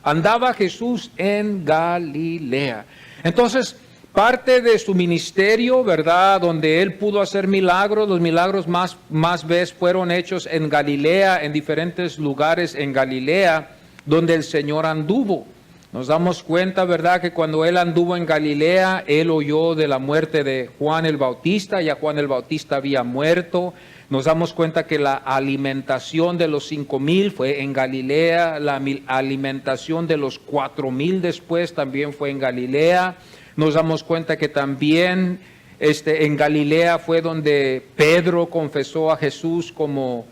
Andaba Jesús en Galilea. Entonces, parte de su ministerio, ¿verdad?, donde él pudo hacer milagros, los milagros más veces fueron hechos en Galilea, en diferentes lugares en Galilea. donde el Señor anduvo. Nos damos cuenta, ¿verdad?, que cuando Él anduvo en Galilea, Él oyó de la muerte de Juan el Bautista, ya Juan el Bautista había muerto. Nos damos cuenta que la alimentación de los 5,000 fue en Galilea, la alimentación de los 4,000 después también fue en Galilea. Nos damos cuenta que también en Galilea fue donde Pedro confesó a Jesús como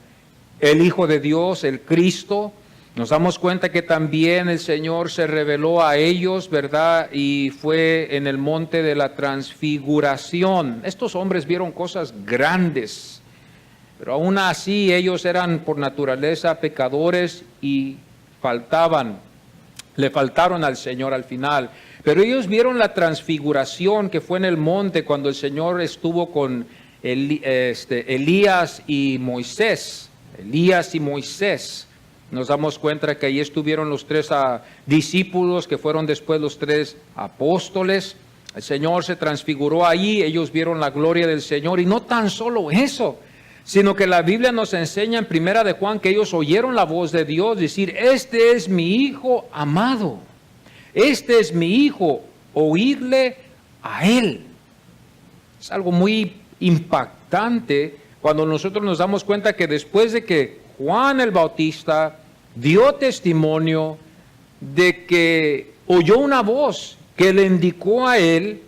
el Hijo de Dios, el Cristo. Nos damos cuenta que también el Señor se reveló a ellos, ¿verdad? Y fue en el monte de la transfiguración. Estos hombres vieron cosas grandes, pero aún así ellos eran por naturaleza pecadores y le faltaron al Señor al final. Pero ellos vieron la transfiguración que fue en el monte cuando el Señor estuvo con Elías y Moisés. Nos damos cuenta que ahí estuvieron los 3 discípulos que fueron después los 3 apóstoles. El Señor se transfiguró allí, ellos vieron la gloria del Señor. Y no tan solo eso, sino que la Biblia nos enseña en 1 de Juan que ellos oyeron la voz de Dios decir: este es mi Hijo amado, este es mi Hijo, oírle a Él. Es algo muy impactante cuando nosotros nos damos cuenta que después de que Juan el Bautista dio testimonio de que oyó una voz que le indicó a él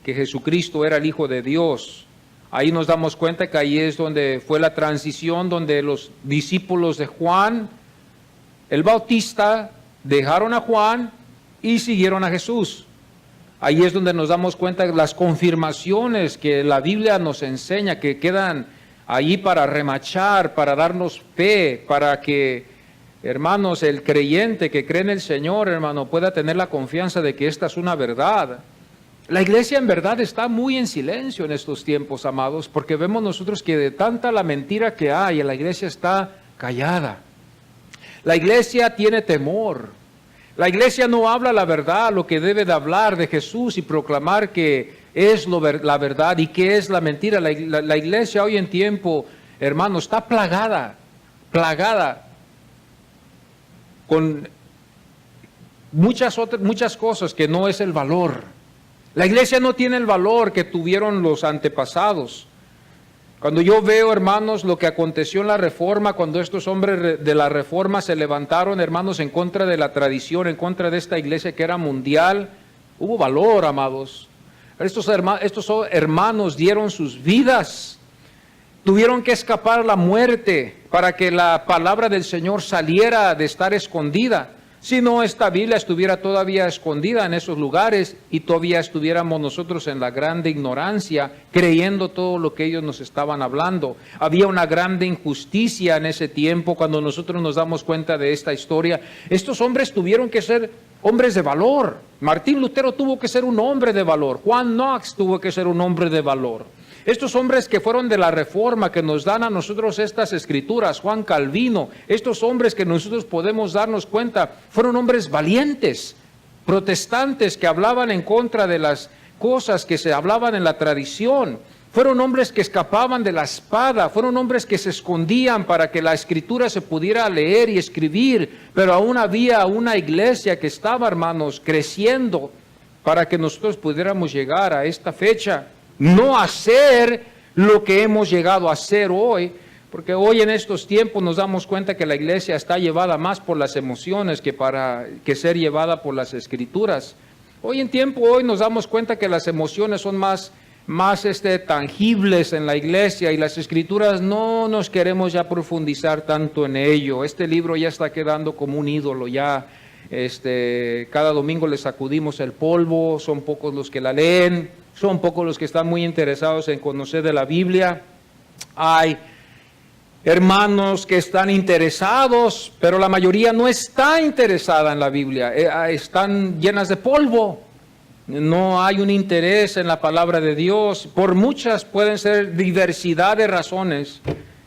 que Jesucristo era el Hijo de Dios. Ahí nos damos cuenta que ahí es donde fue la transición, donde los discípulos de Juan el Bautista dejaron a Juan y siguieron a Jesús. Ahí es donde nos damos cuenta de las confirmaciones que la Biblia nos enseña, que quedan allí para remachar, para darnos fe, para que, hermanos, el creyente que cree en el Señor, hermano, pueda tener la confianza de que esta es una verdad. La iglesia en verdad está muy en silencio en estos tiempos, amados, porque vemos nosotros que de tanta la mentira que hay, la iglesia está callada. La iglesia tiene temor. La iglesia no habla la verdad, lo que debe de hablar de Jesús y proclamar que es la verdad y que es la mentira. La iglesia hoy en tiempo, hermano, está plagada con muchas cosas que no es el valor. La iglesia no tiene el valor que tuvieron los antepasados. Cuando yo veo, hermanos, lo que aconteció en la Reforma, cuando estos hombres de la Reforma se levantaron, hermanos, en contra de la tradición, en contra de esta iglesia que era mundial, hubo valor, amados. Estos hermanos dieron sus vidas, tuvieron que escapar a la muerte para que la palabra del Señor saliera de estar escondida. Si no, esta Biblia estuviera todavía escondida en esos lugares y todavía estuviéramos nosotros en la grande ignorancia, creyendo todo lo que ellos nos estaban hablando. Había una grande injusticia en ese tiempo cuando nosotros nos damos cuenta de esta historia. Estos hombres tuvieron que ser hombres de valor. Martín Lutero tuvo que ser un hombre de valor. Juan Knox tuvo que ser un hombre de valor. Estos hombres que fueron de la Reforma, que nos dan a nosotros estas escrituras, Juan Calvino, estos hombres que nosotros podemos darnos cuenta, fueron hombres valientes, protestantes que hablaban en contra de las cosas que se hablaban en la tradición. Fueron hombres que escapaban de la espada, fueron hombres que se escondían para que la escritura se pudiera leer y escribir, pero aún había una iglesia que estaba, hermanos, creciendo para que nosotros pudiéramos llegar a esta fecha. No hacer lo que hemos llegado a hacer hoy, porque hoy en estos tiempos nos damos cuenta que la iglesia está llevada más por las emociones que ser llevada por las escrituras. Hoy nos damos cuenta que las emociones son más tangibles en la iglesia y las escrituras no nos queremos ya profundizar tanto en ello. Este libro ya está quedando como un ídolo ya. Cada domingo le sacudimos el polvo, son pocos los que la leen, son pocos los que están muy interesados en conocer de la Biblia. Hay hermanos que están interesados, pero la mayoría no está interesada en la Biblia, están llenas de polvo. No hay un interés en la palabra de Dios, por muchas pueden ser diversidad de razones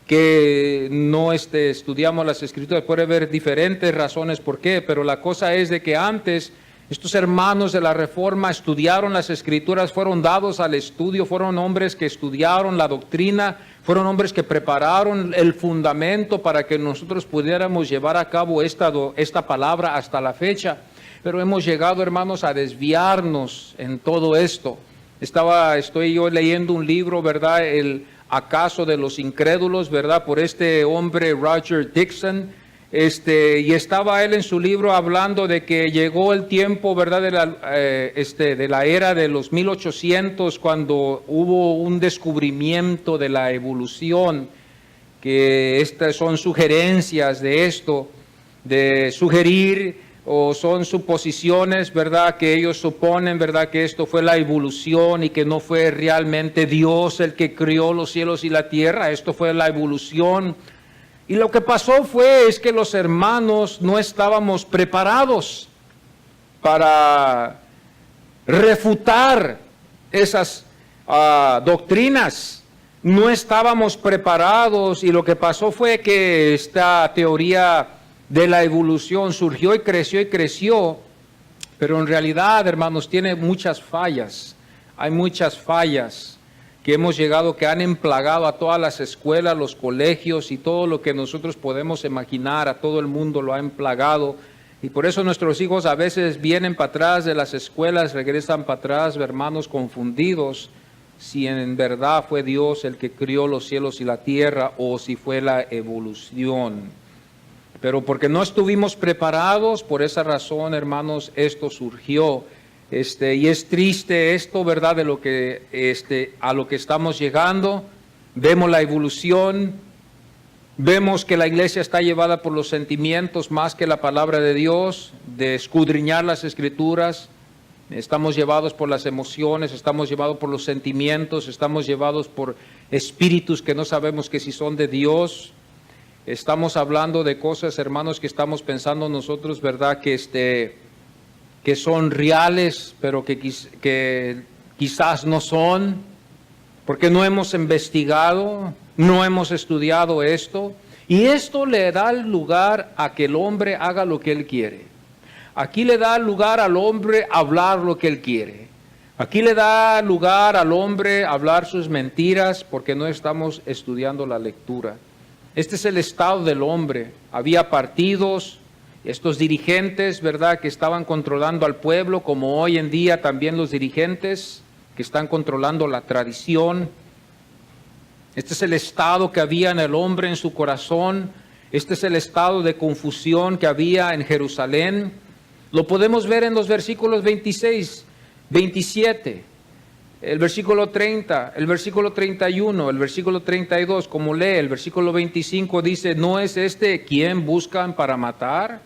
que no estudiamos las escrituras, puede haber diferentes razones por qué, pero la cosa es de que antes estos hermanos de la Reforma estudiaron las escrituras, fueron dados al estudio, fueron hombres que estudiaron la doctrina, Fueron hombres que prepararon el fundamento para que nosotros pudiéramos llevar a cabo esta palabra hasta la fecha. Pero hemos llegado, hermanos, a desviarnos en todo esto. Estoy yo leyendo un libro, ¿verdad? El acaso de los incrédulos, ¿verdad? Por este hombre Roger Dixon. Y estaba él en su libro hablando de que llegó el tiempo, ¿verdad? De la era de los 1800, cuando hubo un descubrimiento de la evolución, que estas son sugerencias de esto, de sugerir o son suposiciones, ¿verdad? Que ellos suponen, ¿verdad? Que esto fue la evolución y que no fue realmente Dios el que creó los cielos y la tierra, esto fue la evolución. Y lo que pasó es que los hermanos no estábamos preparados para refutar esas doctrinas. No estábamos preparados y lo que pasó fue que esta teoría de la evolución surgió y creció, pero en realidad, hermanos, tiene muchas fallas. Hay muchas fallas que hemos llegado, que han emplagado a todas las escuelas, los colegios y todo lo que nosotros podemos imaginar, a todo el mundo lo ha emplagado. Y por eso nuestros hijos a veces vienen para atrás de las escuelas, regresan para atrás, hermanos, confundidos, si en verdad fue Dios el que crió los cielos y la tierra o si fue la evolución. Pero porque no estuvimos preparados, por esa razón, hermanos, esto surgió. Y es triste esto, ¿verdad? De lo que, a lo que estamos llegando. Vemos la evolución, vemos que la iglesia está llevada por los sentimientos más que la palabra de Dios, de escudriñar las escrituras. Estamos llevados por las emociones, estamos llevados por los sentimientos, estamos llevados por espíritus que no sabemos que si son de Dios. Estamos hablando de cosas, hermanos, que estamos pensando nosotros, ¿verdad? Que son reales, pero que quizás no son, porque no hemos investigado, no hemos estudiado esto. Y esto le da lugar a que el hombre haga lo que él quiere. Aquí le da lugar al hombre a hablar lo que él quiere. Aquí le da lugar al hombre a hablar sus mentiras porque no estamos estudiando la lectura. Este es el estado del hombre. Había partidos, estos dirigentes, ¿verdad?, que estaban controlando al pueblo, como hoy en día también los dirigentes que están controlando la tradición. Este es el estado que había en el hombre, en su corazón. Este es el estado de confusión que había en Jerusalén. Lo podemos ver en los versículos 26, 27. El versículo 30, el versículo 31, el versículo 32, como lee, el versículo 25 dice, ¿no es este quien buscan para matar?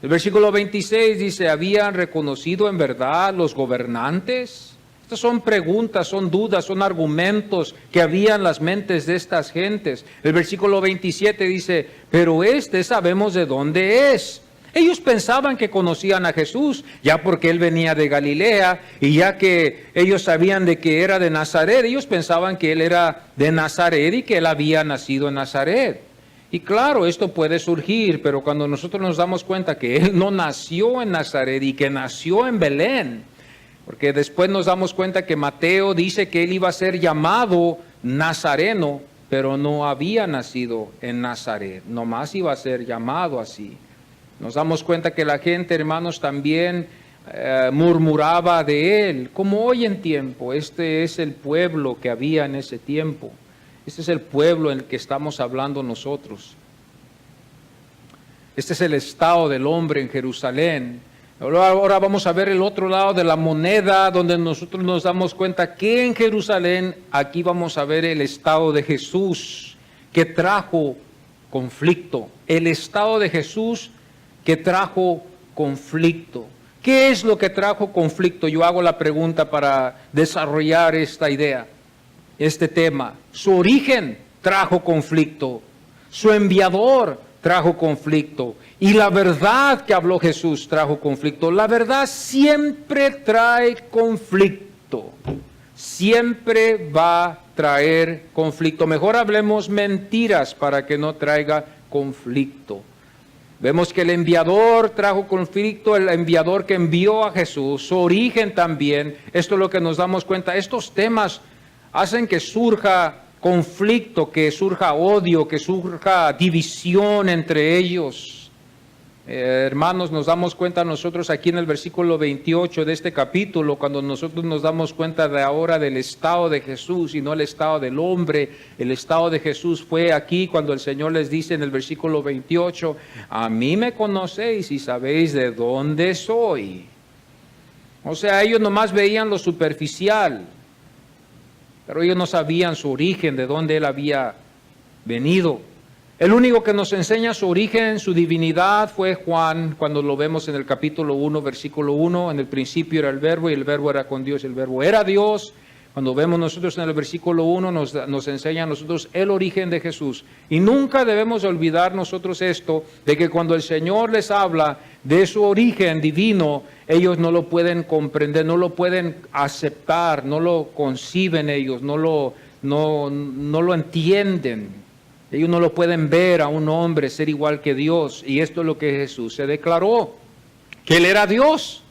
El versículo 26 dice, ¿habían reconocido en verdad los gobernantes? Estas son preguntas, son dudas, son argumentos que había en las mentes de estas gentes. El versículo 27 dice, pero sabemos de dónde es. Ellos pensaban que conocían a Jesús, ya porque Él venía de Galilea, y ya que ellos sabían de que era de Nazaret, ellos pensaban que Él era de Nazaret y que Él había nacido en Nazaret. Y claro, esto puede surgir, pero cuando nosotros nos damos cuenta que Él no nació en Nazaret y que nació en Belén, porque después nos damos cuenta que Mateo dice que Él iba a ser llamado Nazareno, pero no había nacido en Nazaret, nomás iba a ser llamado así. Nos damos cuenta que la gente, hermanos, también murmuraba de Él, como hoy en tiempo. Este es el pueblo que había en ese tiempo. Este es el pueblo en el que estamos hablando nosotros. Este es el estado del hombre en Jerusalén. Ahora vamos a ver el otro lado de la moneda, donde nosotros nos damos cuenta que en Jerusalén, aquí vamos a ver el estado de Jesús, que trajo conflicto. El estado de Jesús que trajo conflicto. ¿Qué es lo que trajo conflicto? Yo hago la pregunta para desarrollar esta idea, este tema. Su origen trajo conflicto, su enviador trajo conflicto y la verdad que habló Jesús trajo conflicto. La verdad siempre trae conflicto, siempre va a traer conflicto. Mejor hablemos mentiras para que no traiga conflicto. Vemos que el enviador trajo conflicto, el enviador que envió a Jesús, su origen también. Esto es lo que nos damos cuenta. Estos temas hacen que surja conflicto, que surja odio, que surja división entre ellos. Hermanos, nos damos cuenta nosotros aquí en el versículo 28 de este capítulo, cuando nosotros nos damos cuenta de ahora del estado de Jesús y no el estado del hombre. El estado de Jesús fue aquí cuando el Señor les dice en el versículo 28, a mí me conocéis y sabéis de dónde soy. O sea, ellos nomás veían lo superficial, pero ellos no sabían su origen, de dónde Él había venido. El único que nos enseña su origen, su divinidad, fue Juan, cuando lo vemos en el capítulo 1, versículo 1. En el principio era el Verbo, y el Verbo era con Dios, y el Verbo era Dios. Cuando vemos nosotros en el versículo 1, nos enseña a nosotros el origen de Jesús. Y nunca debemos olvidar nosotros esto, de que cuando el Señor les habla de su origen divino, ellos no lo pueden comprender, no lo pueden aceptar, no lo conciben ellos, no lo entienden. Ellos no lo pueden ver a un hombre ser igual que Dios. Y esto es lo que Jesús se declaró, que Él era Dios.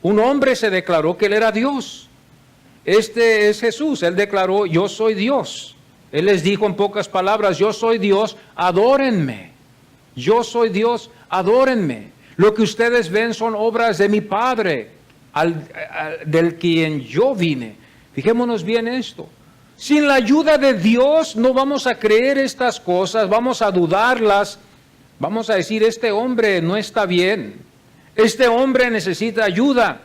Un hombre se declaró que Él era Dios. Este es Jesús. Él declaró, yo soy Dios. Él les dijo en pocas palabras, yo soy Dios, adórenme. Yo soy Dios, adórenme. Lo que ustedes ven son obras de mi Padre, del quien yo vine. Fijémonos bien esto. Sin la ayuda de Dios no vamos a creer estas cosas, vamos a dudarlas, vamos a decir, este hombre no está bien, este hombre necesita ayuda,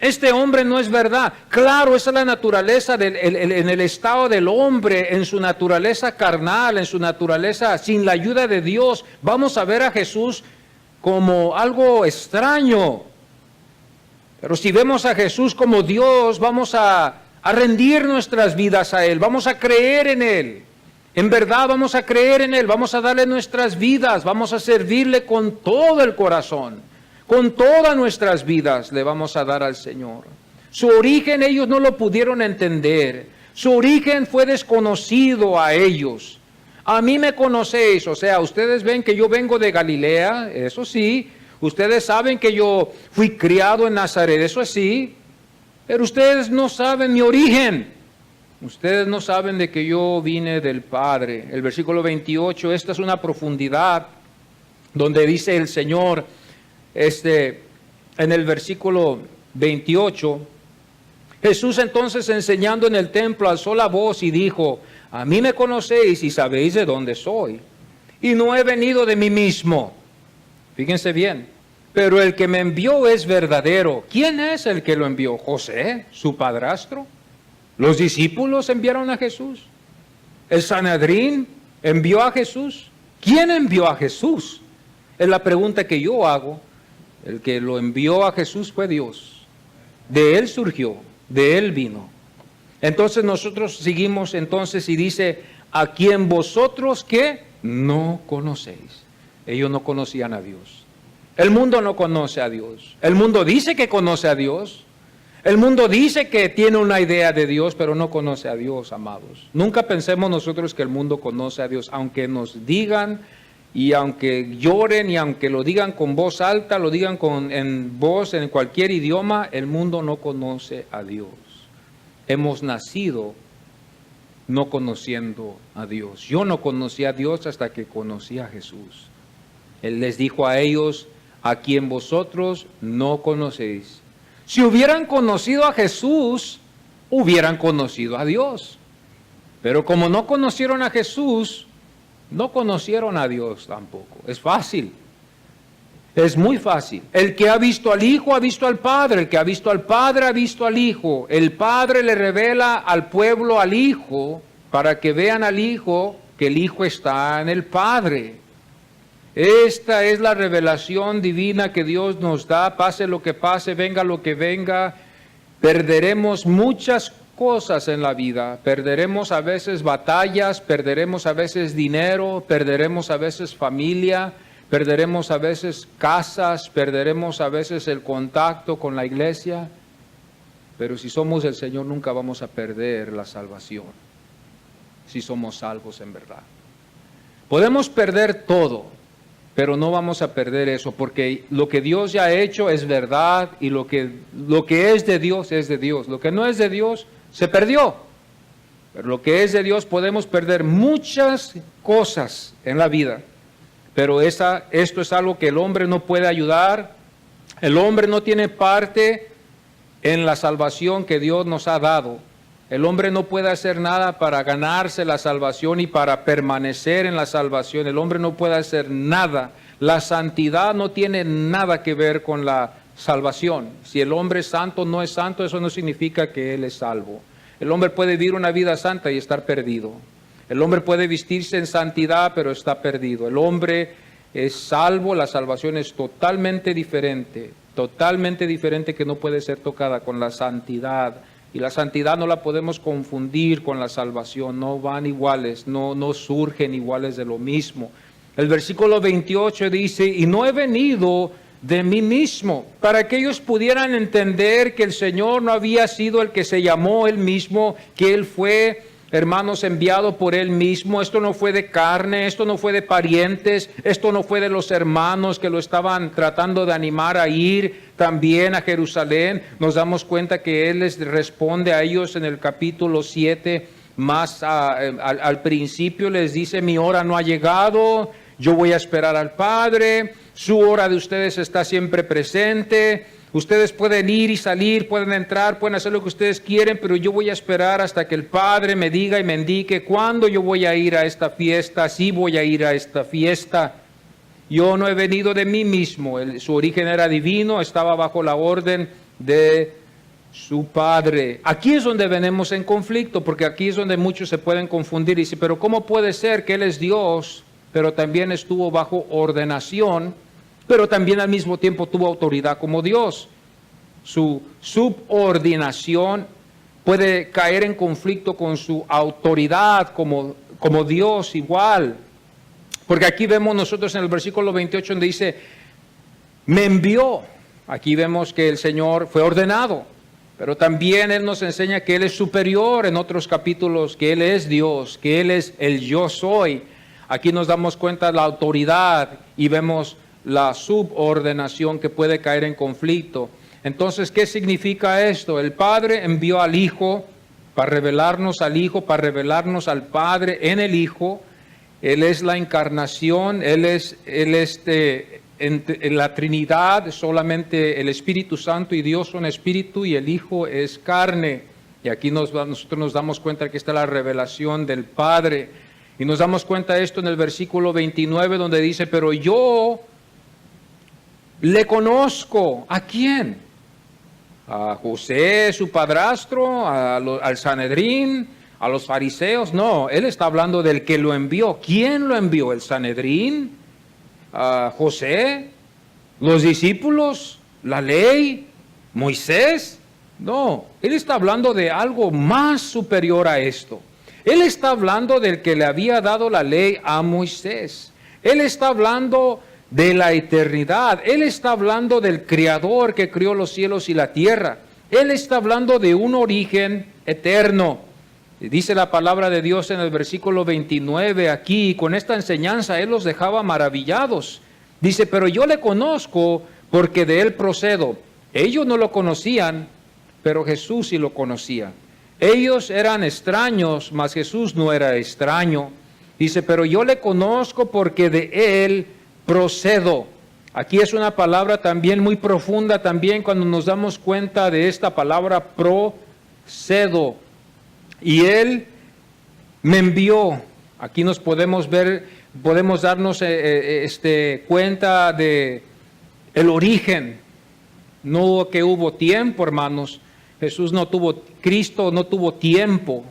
este hombre no es verdad. Claro, esa es la naturaleza en el estado del hombre, en su naturaleza carnal, en su naturaleza sin la ayuda de Dios. Vamos a ver a Jesús como algo extraño, pero si vemos a Jesús como Dios, vamos a rendir nuestras vidas a Él, vamos a creer en Él, en verdad vamos a creer en Él, vamos a darle nuestras vidas, vamos a servirle con todo el corazón, con todas nuestras vidas le vamos a dar al Señor. Su origen ellos no lo pudieron entender, su origen fue desconocido a ellos. A mí me conocéis, o sea, ustedes ven que yo vengo de Galilea, eso sí, ustedes saben que yo fui criado en Nazaret, eso sí, pero ustedes no saben mi origen. Ustedes no saben de que yo vine del Padre. El versículo 28, esta es una profundidad donde dice el Señor, en el versículo 28, Jesús entonces enseñando en el templo alzó la voz y dijo, a mí me conocéis y sabéis de dónde soy. Y no he venido de mí mismo. Fíjense bien. Pero el que me envió es verdadero. ¿Quién es el que lo envió? ¿José, su padrastro? ¿Los discípulos enviaron a Jesús? ¿El Sanedrín envió a Jesús? ¿Quién envió a Jesús? Es la pregunta que yo hago. El que lo envió a Jesús fue Dios. De Él surgió, de Él vino. Entonces nosotros seguimos entonces y dice, a quien vosotros que no conocéis. Ellos no conocían a Dios. El mundo no conoce a Dios. El mundo dice que conoce a Dios. El mundo dice que tiene una idea de Dios, pero no conoce a Dios, amados. Nunca pensemos nosotros que el mundo conoce a Dios, aunque nos digan y aunque lloren y aunque lo digan con voz alta, lo digan en voz en cualquier idioma, el mundo no conoce a Dios. Hemos nacido no conociendo a Dios. Yo no conocí a Dios hasta que conocí a Jesús. Él les dijo a ellos, a quien vosotros no conocéis. Si hubieran conocido a Jesús, hubieran conocido a Dios. Pero como no conocieron a Jesús, no conocieron a Dios tampoco. Es fácil. Es muy fácil. El que ha visto al Hijo ha visto al Padre. El que ha visto al Padre ha visto al Hijo. El Padre le revela al pueblo al Hijo para que vean al Hijo que el Hijo está en el Padre. Esta es la revelación divina que Dios nos da, pase lo que pase, venga lo que venga. Perderemos muchas cosas en la vida, perderemos a veces batallas, perderemos a veces dinero, perderemos a veces familia, perderemos a veces casas, perderemos a veces el contacto con la iglesia, pero si somos del Señor nunca vamos a perder la salvación, si somos salvos en verdad. Podemos perder todo, pero no vamos a perder eso, porque lo que Dios ya ha hecho es verdad y lo que es de Dios es de Dios. Lo que no es de Dios se perdió. Pero lo que es de Dios, podemos perder muchas cosas en la vida. Pero esto es algo que el hombre no puede ayudar. El hombre no tiene parte en la salvación que Dios nos ha dado. El hombre no puede hacer nada para ganarse la salvación y para permanecer en la salvación. El hombre no puede hacer nada. La santidad no tiene nada que ver con la salvación. Si el hombre es santo, no es santo, eso no significa que él es salvo. El hombre puede vivir una vida santa y estar perdido. El hombre puede vestirse en santidad, pero está perdido. El hombre es salvo, la salvación es totalmente diferente que no puede ser tocada con la santidad. Y la santidad no la podemos confundir con la salvación, no van iguales, no surgen iguales de lo mismo. El versículo 28 dice, y no he venido de mí mismo, para que ellos pudieran entender que el Señor no había sido el que se llamó Él mismo, que Él fue, hermanos, enviado por Él mismo. Esto no fue de carne, esto no fue de parientes, esto no fue de los hermanos que lo estaban tratando de animar a ir también a Jerusalén. Nos damos cuenta que Él les responde a ellos en el capítulo 7, más al principio les dice, mi hora no ha llegado, yo voy a esperar al Padre, su hora de ustedes está siempre presente. Ustedes pueden ir y salir, pueden entrar, pueden hacer lo que ustedes quieren, pero yo voy a esperar hasta que el Padre me diga y me indique cuándo yo voy a ir a esta fiesta, si voy a ir a esta fiesta. Yo no he venido de mí mismo, su origen era divino, estaba bajo la orden de su Padre. Aquí es donde venimos en conflicto, porque aquí es donde muchos se pueden confundir y decir, pero ¿cómo puede ser que Él es Dios, pero también estuvo bajo ordenación, pero también al mismo tiempo tuvo autoridad como Dios? Su subordinación puede caer en conflicto con su autoridad como Dios igual. Porque aquí vemos nosotros en el versículo 28 donde dice, me envió. Aquí vemos que el Señor fue ordenado, pero también Él nos enseña que Él es superior en otros capítulos, que Él es Dios, que Él es el yo soy. Aquí nos damos cuenta de la autoridad y vemos la subordinación que puede caer en conflicto. Entonces, ¿qué significa esto? El Padre envió al Hijo para revelarnos al Hijo, para revelarnos al Padre en el Hijo. Él es la encarnación, Él es en la Trinidad, solamente el Espíritu Santo y Dios son Espíritu y el Hijo es carne. Y aquí nosotros nos damos cuenta que esta es la revelación del Padre. Y nos damos cuenta de esto en el versículo 29 donde dice, pero yo le conozco. ¿A quién? ¿A José, su padrastro? ¿Al Sanedrín? ¿A los fariseos? No, Él está hablando del que lo envió. ¿Quién lo envió? ¿El Sanedrín? ¿José? ¿Los discípulos? ¿La ley? ¿Moisés? No, Él está hablando de algo más superior a esto. Él está hablando del que le había dado la ley a Moisés. Él está hablando de la eternidad. Él está hablando del Creador que creó los cielos y la tierra. Él está hablando de un origen eterno. Dice la palabra de Dios en el versículo 29 aquí, con esta enseñanza Él los dejaba maravillados. Dice, pero yo le conozco porque de Él procedo. Ellos no lo conocían, pero Jesús sí lo conocía. Ellos eran extraños, mas Jesús no era extraño. Dice, pero yo le conozco porque de Él procedo. Aquí es una palabra también muy profunda, también cuando nos damos cuenta de esta palabra procedo. Y Él me envió. Aquí nos podemos ver, podemos darnos cuenta de el origen. No que hubo tiempo, hermanos. Cristo no tuvo tiempo.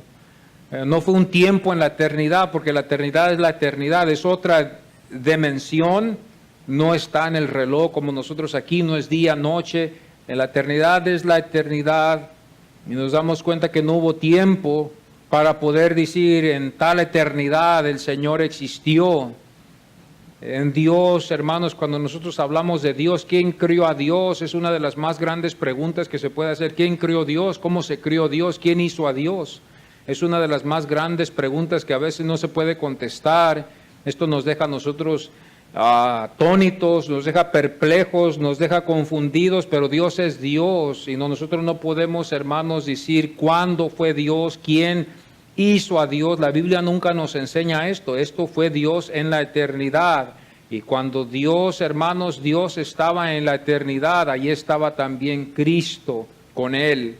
No fue un tiempo en la eternidad, porque la eternidad es la eternidad, es otra dimensión. No está en el reloj como nosotros aquí, no es día, noche. En la eternidad es la eternidad. Y nos damos cuenta que no hubo tiempo para poder decir en tal eternidad el Señor existió. En Dios, hermanos, cuando nosotros hablamos de Dios, ¿quién crió a Dios? Es una de las más grandes preguntas que se puede hacer. ¿Quién crió a Dios? ¿Cómo se crió Dios? ¿Quién hizo a Dios? Es una de las más grandes preguntas que a veces no se puede contestar. Esto nos deja a nosotros atónitos, nos deja perplejos, nos deja confundidos, pero Dios es Dios y nosotros no podemos, hermanos, decir cuándo fue Dios, quién hizo a Dios. La Biblia nunca nos enseña esto. Esto fue Dios en la eternidad. Y cuando Dios, hermanos, Dios estaba en la eternidad, allí estaba también Cristo con Él.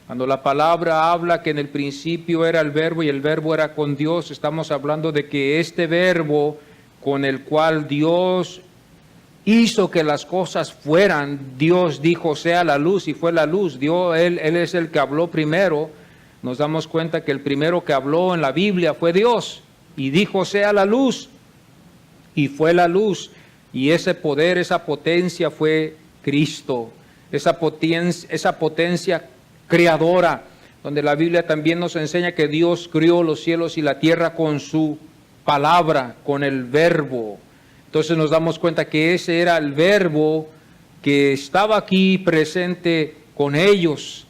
Cuando la palabra habla que en el principio era el verbo y el verbo era con Dios, estamos hablando de que este verbo con el cual Dios hizo que las cosas fueran, Dios dijo sea la luz y fue la luz. Él es el que habló primero. Nos damos cuenta que el primero que habló en la Biblia fue Dios y dijo sea la luz y fue la luz. Y ese poder, esa potencia fue Cristo, esa potencia creadora, donde la Biblia también nos enseña que Dios crió los cielos y la tierra con su palabra, con el verbo. Entonces nos damos cuenta que ese era el verbo que estaba aquí presente con ellos.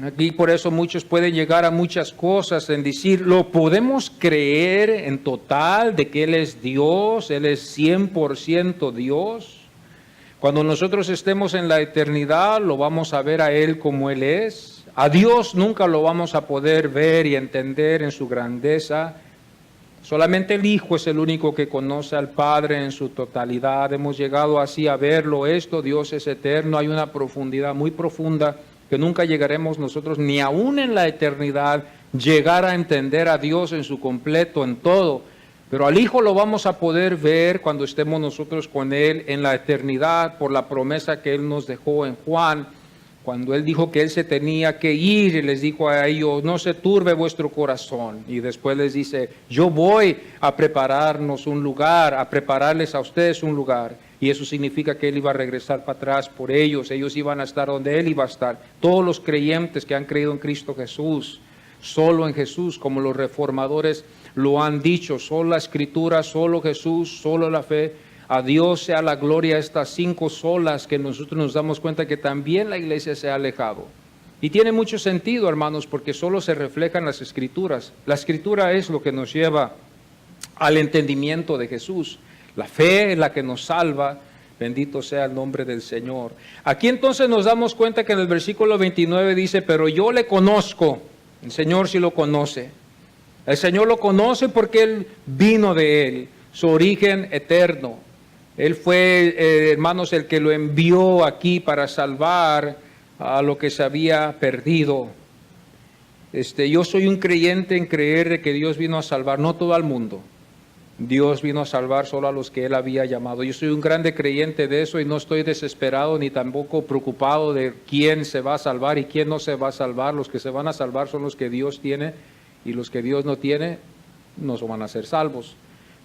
Aquí por eso muchos pueden llegar a muchas cosas en decir, ¿lo podemos creer en total de que Él es Dios? ¿Él es 100% Dios? Cuando nosotros estemos en la eternidad, lo vamos a ver a Él como Él es. A Dios nunca lo vamos a poder ver y entender en su grandeza. Solamente el Hijo es el único que conoce al Padre en su totalidad. Hemos llegado así a verlo esto. Dios es eterno. Hay una profundidad muy profunda que nunca llegaremos nosotros, ni aún en la eternidad, llegar a entender a Dios en su completo, en todo. Pero al Hijo lo vamos a poder ver cuando estemos nosotros con Él en la eternidad, por la promesa que Él nos dejó en Juan, cuando Él dijo que Él se tenía que ir y les dijo a ellos, no se turbe vuestro corazón. Y después les dice, yo voy a prepararnos un lugar, a prepararles a ustedes un lugar. Y eso significa que Él iba a regresar para atrás por ellos iban a estar donde Él iba a estar. Todos los creyentes que han creído en Cristo Jesús, solo en Jesús, como los reformadores lo han dicho, solo la Escritura, solo Jesús, solo la fe. A Dios sea la gloria, estas 5 solas que nosotros nos damos cuenta que también la iglesia se ha alejado. Y tiene mucho sentido, hermanos, porque solo se reflejan las Escrituras. La Escritura es lo que nos lleva al entendimiento de Jesús. La fe es la que nos salva, bendito sea el nombre del Señor. Aquí entonces nos damos cuenta que en el versículo 29 dice, pero yo le conozco, el Señor sí lo conoce. El Señor lo conoce porque Él vino de Él, su origen eterno. Él fue, hermanos, el que lo envió aquí para salvar a lo que se había perdido. Yo soy un creyente en creer que Dios vino a salvar, no todo el mundo. Dios vino a salvar solo a los que Él había llamado. Yo soy un grande creyente de eso y no estoy desesperado ni tampoco preocupado de quién se va a salvar y quién no se va a salvar. Los que se van a salvar son los que Dios tiene y los que Dios no tiene no van a ser salvos.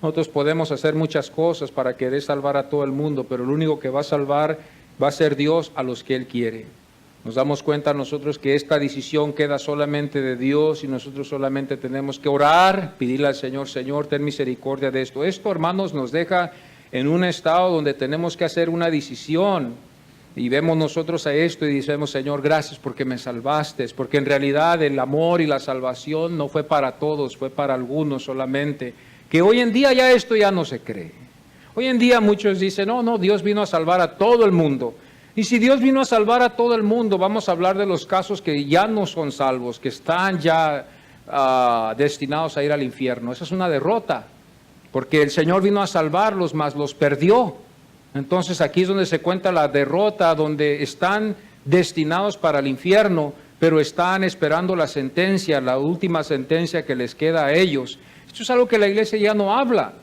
Nosotros podemos hacer muchas cosas para querer salvar a todo el mundo, pero el único que va a salvar va a ser Dios a los que Él quiere. Nos damos cuenta nosotros que esta decisión queda solamente de Dios y nosotros solamente tenemos que orar, pedirle al Señor, Señor, ten misericordia de esto. Esto, hermanos, nos deja en un estado donde tenemos que hacer una decisión y vemos nosotros a esto y decimos, Señor, gracias porque me salvaste, porque en realidad el amor y la salvación no fue para todos, fue para algunos solamente, que hoy en día ya esto ya no se cree. Hoy en día muchos dicen, no, Dios vino a salvar a todo el mundo. Y si Dios vino a salvar a todo el mundo, vamos a hablar de los casos que ya no son salvos, que están ya destinados a ir al infierno. Esa es una derrota, porque el Señor vino a salvarlos, mas los perdió. Entonces aquí es donde se cuenta la derrota, donde están destinados para el infierno, pero están esperando la sentencia, la última sentencia que les queda a ellos. Esto es algo que la iglesia ya no habla.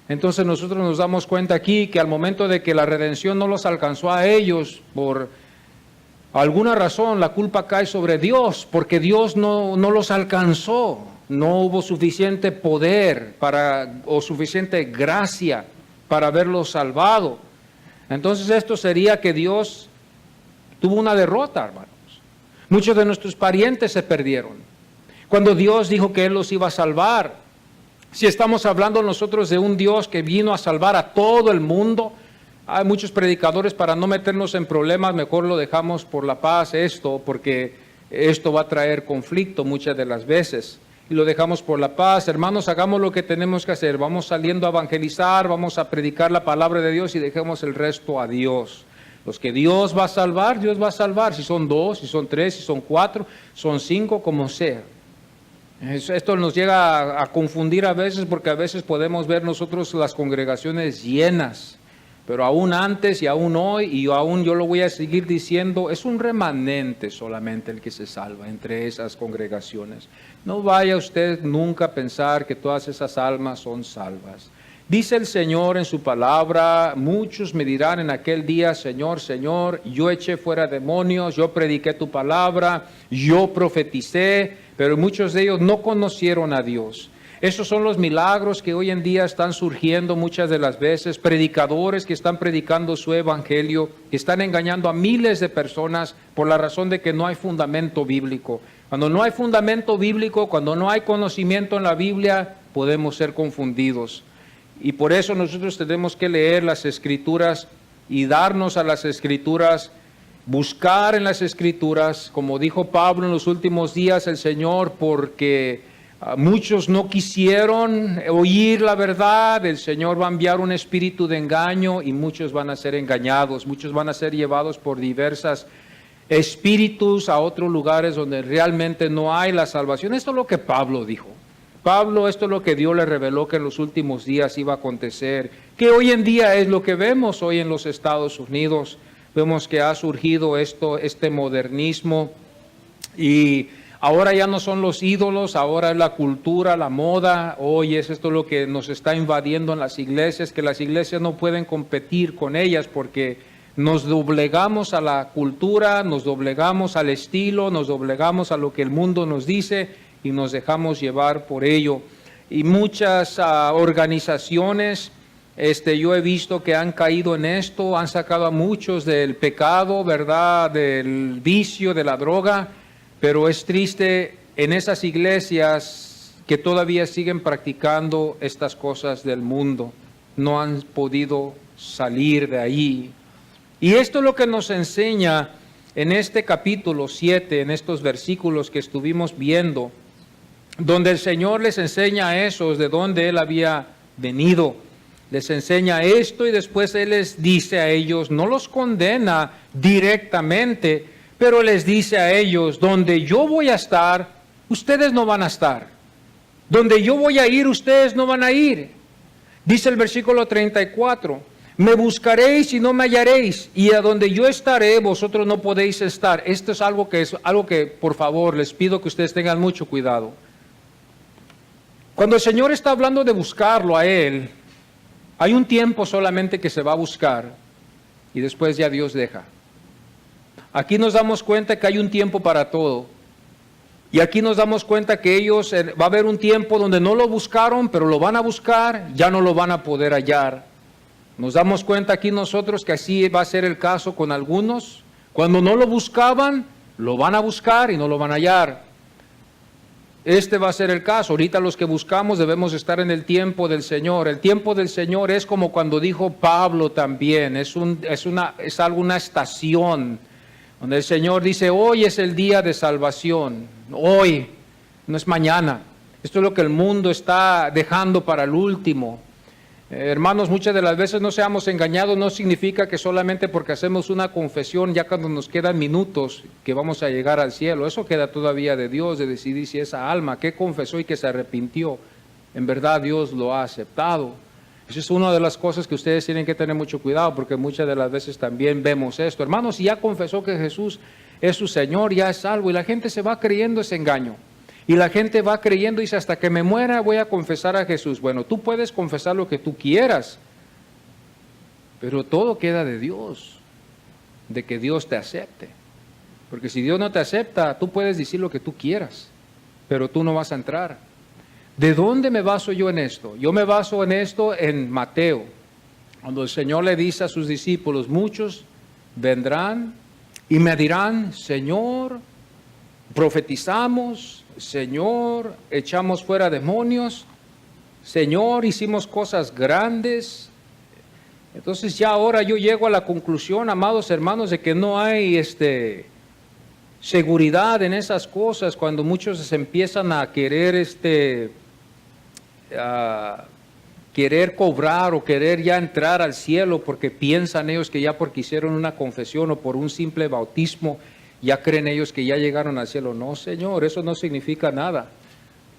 Entonces nosotros nos damos cuenta aquí que al momento de que la redención no los alcanzó a ellos, por alguna razón la culpa cae sobre Dios, porque Dios no los alcanzó, no hubo suficiente poder o suficiente gracia para haberlos salvado. Entonces esto sería que Dios tuvo una derrota, hermanos. Muchos de nuestros parientes se perdieron. Cuando Dios dijo que Él los iba a salvar, si estamos hablando nosotros de un Dios que vino a salvar a todo el mundo, hay muchos predicadores, para no meternos en problemas, mejor lo dejamos por la paz porque esto va a traer conflicto muchas de las veces. Y lo dejamos por la paz. Hermanos, hagamos lo que tenemos que hacer. Vamos saliendo a evangelizar, vamos a predicar la palabra de Dios y dejemos el resto a Dios. Los que Dios va a salvar, Dios va a salvar. Si son 2, si son 3, si son 4, son 5, como sea. Esto nos llega a confundir a veces porque a veces podemos ver nosotros las congregaciones llenas, pero aún antes y aún hoy y aún yo lo voy a seguir diciendo, es un remanente solamente el que se salva entre esas congregaciones. No vaya usted nunca a pensar que todas esas almas son salvas. Dice el Señor en su palabra, muchos me dirán en aquel día, Señor, Señor, yo eché fuera demonios, yo prediqué tu palabra, yo profeticé, pero muchos de ellos no conocieron a Dios. Esos son los milagros que hoy en día están surgiendo muchas de las veces, predicadores que están predicando su evangelio, que están engañando a miles de personas por la razón de que no hay fundamento bíblico. Cuando no hay fundamento bíblico, cuando no hay conocimiento en la Biblia, podemos ser confundidos. Y por eso nosotros tenemos que leer las Escrituras y darnos a las Escrituras, buscar en las Escrituras, como dijo Pablo en los últimos días el Señor, porque muchos no quisieron oír la verdad, el Señor va a enviar un espíritu de engaño y muchos van a ser engañados, muchos van a ser llevados por diversas espíritus a otros lugares donde realmente no hay la salvación. Esto es lo que Pablo dijo. Pablo, esto es lo que Dios le reveló que en los últimos días iba a acontecer, que hoy en día es lo que vemos hoy en los Estados Unidos. Vemos que ha surgido este modernismo y ahora ya no son los ídolos, ahora es la cultura, la moda. Hoy es esto lo que nos está invadiendo en las iglesias, que las iglesias no pueden competir con ellas porque nos doblegamos a la cultura, nos doblegamos al estilo, nos doblegamos a lo que el mundo nos dice y nos dejamos llevar por ello. Y muchas organizaciones, yo he visto que han caído en esto, han sacado a muchos del pecado, ¿verdad?, del vicio, de la droga, pero es triste en esas iglesias que todavía siguen practicando estas cosas del mundo, no han podido salir de ahí. Y esto es lo que nos enseña en este capítulo 7, en estos versículos que estuvimos viendo, donde el Señor les enseña a esos de dónde Él había venido. Les enseña esto y después Él les dice a ellos, no los condena directamente, pero les dice a ellos, donde yo voy a estar, ustedes no van a estar. Donde yo voy a ir, ustedes no van a ir. Dice el versículo 34, me buscaréis y no me hallaréis, y a donde yo estaré, vosotros no podéis estar. Esto es algo que por favor les pido que ustedes tengan mucho cuidado. Cuando el Señor está hablando de buscarlo a Él, hay un tiempo solamente que se va a buscar y después ya Dios deja. Aquí nos damos cuenta que hay un tiempo para todo. Y aquí nos damos cuenta que va a haber un tiempo donde no lo buscaron, pero lo van a buscar, ya no lo van a poder hallar. Nos damos cuenta aquí nosotros que así va a ser el caso con algunos. Cuando no lo buscaban, lo van a buscar y no lo van a hallar. Este va a ser el caso. Ahorita los que buscamos debemos estar en el tiempo del Señor. El tiempo del Señor es como cuando dijo Pablo también, es una estación donde el Señor dice, hoy es el día de salvación, hoy, no es mañana. Esto es lo que el mundo está dejando para el último. Hermanos, muchas de las veces no seamos engañados, no significa que solamente porque hacemos una confesión, ya cuando nos quedan minutos, que vamos a llegar al cielo. Eso queda todavía de Dios, de decidir si esa alma que confesó y que se arrepintió, en verdad Dios lo ha aceptado. Esa es una de las cosas que ustedes tienen que tener mucho cuidado, porque muchas de las veces también vemos esto. Hermanos, si ya confesó que Jesús es su Señor, ya es salvo, y la gente se va creyendo ese engaño. Y la gente va creyendo y dice, hasta que me muera voy a confesar a Jesús. Bueno, tú puedes confesar lo que tú quieras, pero todo queda de Dios, de que Dios te acepte. Porque si Dios no te acepta, tú puedes decir lo que tú quieras, pero tú no vas a entrar. ¿De dónde me baso yo en esto? Yo me baso en esto en Mateo, cuando el Señor le dice a sus discípulos, muchos vendrán y me dirán, Señor, profetizamos, Señor, echamos fuera demonios, Señor, hicimos cosas grandes. Entonces ya ahora yo llego a la conclusión, amados hermanos, de que no hay seguridad en esas cosas cuando muchos se empiezan a querer querer cobrar o querer ya entrar al cielo porque piensan ellos que ya porque hicieron una confesión o por un simple bautismo ya creen ellos que ya llegaron al cielo. No, Señor, eso no significa nada.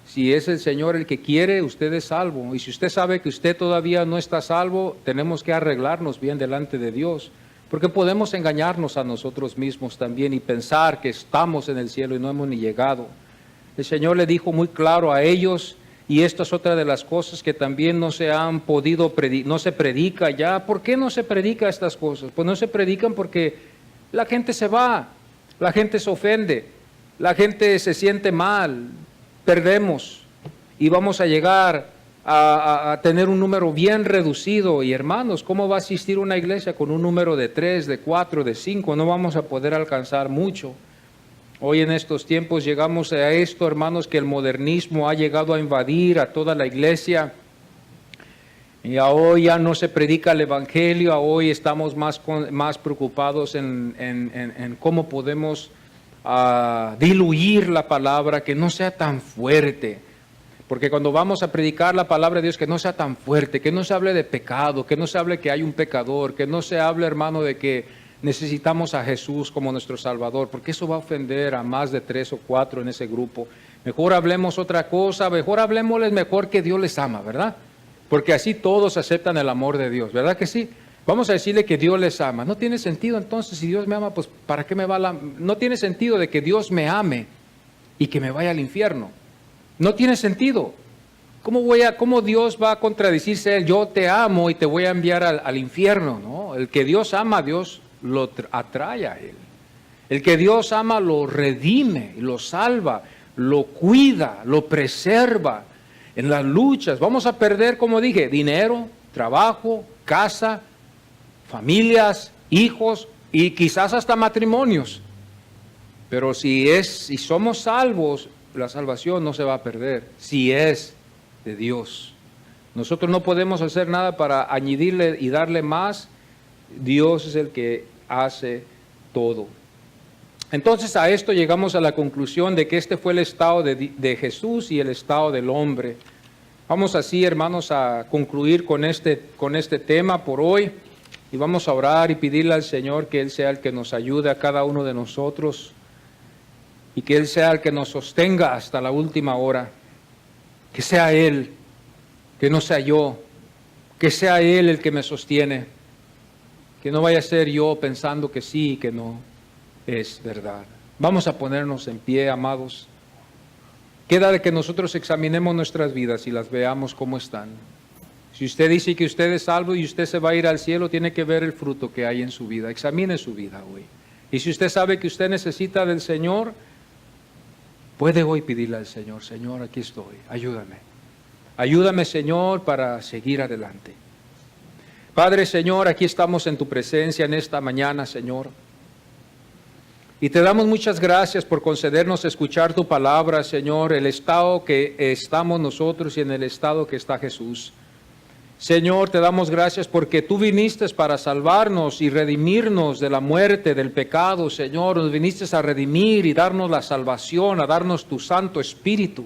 Si es el Señor el que quiere, usted es salvo. Y si usted sabe que usted todavía no está salvo, tenemos que arreglarnos bien delante de Dios. Porque podemos engañarnos a nosotros mismos también y pensar que estamos en el cielo y no hemos ni llegado. El Señor le dijo muy claro a ellos, y esto es otra de las cosas que también no se han podido no se predica ya. ¿Por qué no se predica estas cosas? Pues no se predican porque la gente se va, la gente se ofende, la gente se siente mal, perdemos y vamos a llegar a tener un número bien reducido. Y hermanos, ¿cómo va a asistir una iglesia con un número de 3, de 4, de 5? No vamos a poder alcanzar mucho. Hoy en estos tiempos llegamos a esto, hermanos, que el modernismo ha llegado a invadir a toda la iglesia. Y hoy ya no se predica el evangelio, hoy estamos más preocupados en cómo podemos diluir la palabra, que no sea tan fuerte. Porque cuando vamos a predicar la palabra de Dios, que no sea tan fuerte, que no se hable de pecado, que no se hable que hay un pecador, que no se hable, hermano, de que necesitamos a Jesús como nuestro Salvador, porque eso va a ofender a más de 3 o 4 en ese grupo. Mejor hablemos otra cosa, mejor hablemosles mejor que Dios les ama, ¿verdad? Porque así todos aceptan el amor de Dios, ¿verdad que sí? Vamos a decirle que Dios les ama. No tiene sentido entonces, si Dios me ama, pues ¿para qué me va No tiene sentido de que Dios me ame y que me vaya al infierno. No tiene sentido. ¿Cómo Dios va a contradecirse a él? Yo te amo y te voy a enviar al infierno, ¿no? El que Dios ama, Dios lo atrae a él. El que Dios ama lo redime, lo salva, lo cuida, lo preserva. En las luchas vamos a perder, como dije, dinero, trabajo, casa, familias, hijos y quizás hasta matrimonios. Pero si somos salvos, la salvación no se va a perder, si es de Dios. Nosotros no podemos hacer nada para añadirle y darle más. Dios es el que hace todo. Entonces a esto llegamos a la conclusión de que este fue el estado de Jesús y el estado del hombre. Vamos así, hermanos, a concluir con este tema por hoy y vamos a orar y pedirle al Señor que Él sea el que nos ayude a cada uno de nosotros y que Él sea el que nos sostenga hasta la última hora. Que sea Él, que no sea yo, que sea Él el que me sostiene, que no vaya a ser yo pensando que sí y que no es verdad. Vamos a ponernos en pie, amados. Queda de que nosotros examinemos nuestras vidas y las veamos cómo están. Si usted dice que usted es salvo y usted se va a ir al cielo, tiene que ver el fruto que hay en su vida. Examine su vida hoy. Y si usted sabe que usted necesita del Señor, puede hoy pedirle al Señor: Señor, aquí estoy, ayúdame. Ayúdame, Señor, para seguir adelante. Padre, Señor, aquí estamos en tu presencia en esta mañana, Señor. Y te damos muchas gracias por concedernos escuchar tu palabra, Señor, el estado que estamos nosotros y en el estado que está Jesús. Señor, te damos gracias porque tú viniste para salvarnos y redimirnos de la muerte, del pecado, Señor. Nos viniste a redimir y darnos la salvación, a darnos tu Santo Espíritu.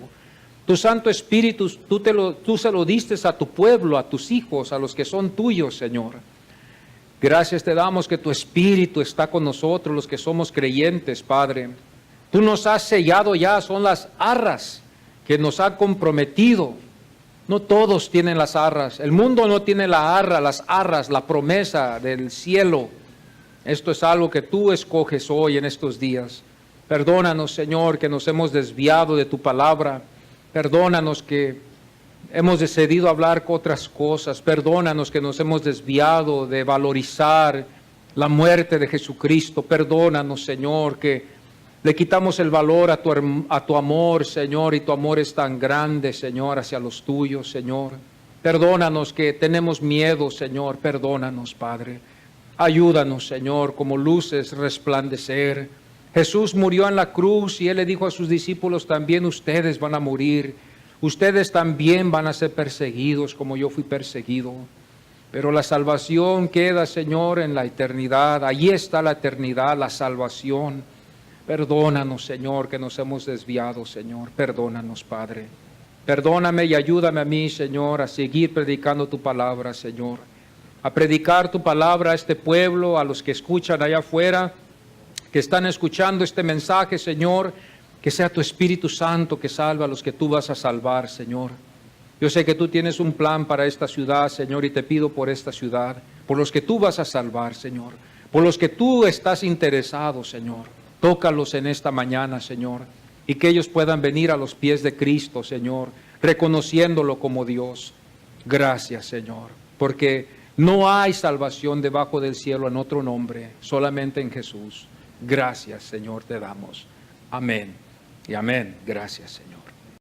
Tu Santo Espíritu, tú se lo diste a tu pueblo, a tus hijos, a los que son tuyos, Señor. Gracias te damos que tu Espíritu está con nosotros, los que somos creyentes, Padre. Tú nos has sellado ya, son las arras que nos han comprometido. No todos tienen las arras. El mundo no tiene las arras, la promesa del cielo. Esto es algo que tú escoges hoy en estos días. Perdónanos, Señor, que nos hemos desviado de tu palabra. Perdónanos que hemos decidido hablar con otras cosas. Perdónanos que nos hemos desviado de valorizar la muerte de Jesucristo. Perdónanos, Señor, que le quitamos el valor a tu amor, Señor, y tu amor es tan grande, Señor, hacia los tuyos, Señor. Perdónanos que tenemos miedo, Señor. Perdónanos, Padre. Ayúdanos, Señor, como luces resplandecer. Jesús murió en la cruz y Él le dijo a sus discípulos: también ustedes van a morir. Ustedes también van a ser perseguidos como yo fui perseguido. Pero la salvación queda, Señor, en la eternidad. Allí está la eternidad, la salvación. Perdónanos, Señor, que nos hemos desviado, Señor. Perdónanos, Padre. Perdóname y ayúdame a mí, Señor, a seguir predicando tu palabra, Señor. A predicar tu palabra a este pueblo, a los que escuchan allá afuera, que están escuchando este mensaje, Señor, Que sea tu Espíritu Santo que salve a los que tú vas a salvar, Señor. Yo sé que tú tienes un plan para esta ciudad, Señor, y te pido por esta ciudad, por los que tú vas a salvar, Señor, por los que tú estás interesado, Señor. Tócalos en esta mañana, Señor, y que ellos puedan venir a los pies de Cristo, Señor, reconociéndolo como Dios. Gracias, Señor, porque no hay salvación debajo del cielo en otro nombre, solamente en Jesús. Gracias, Señor, te damos. Amén y amén. Gracias, Señor.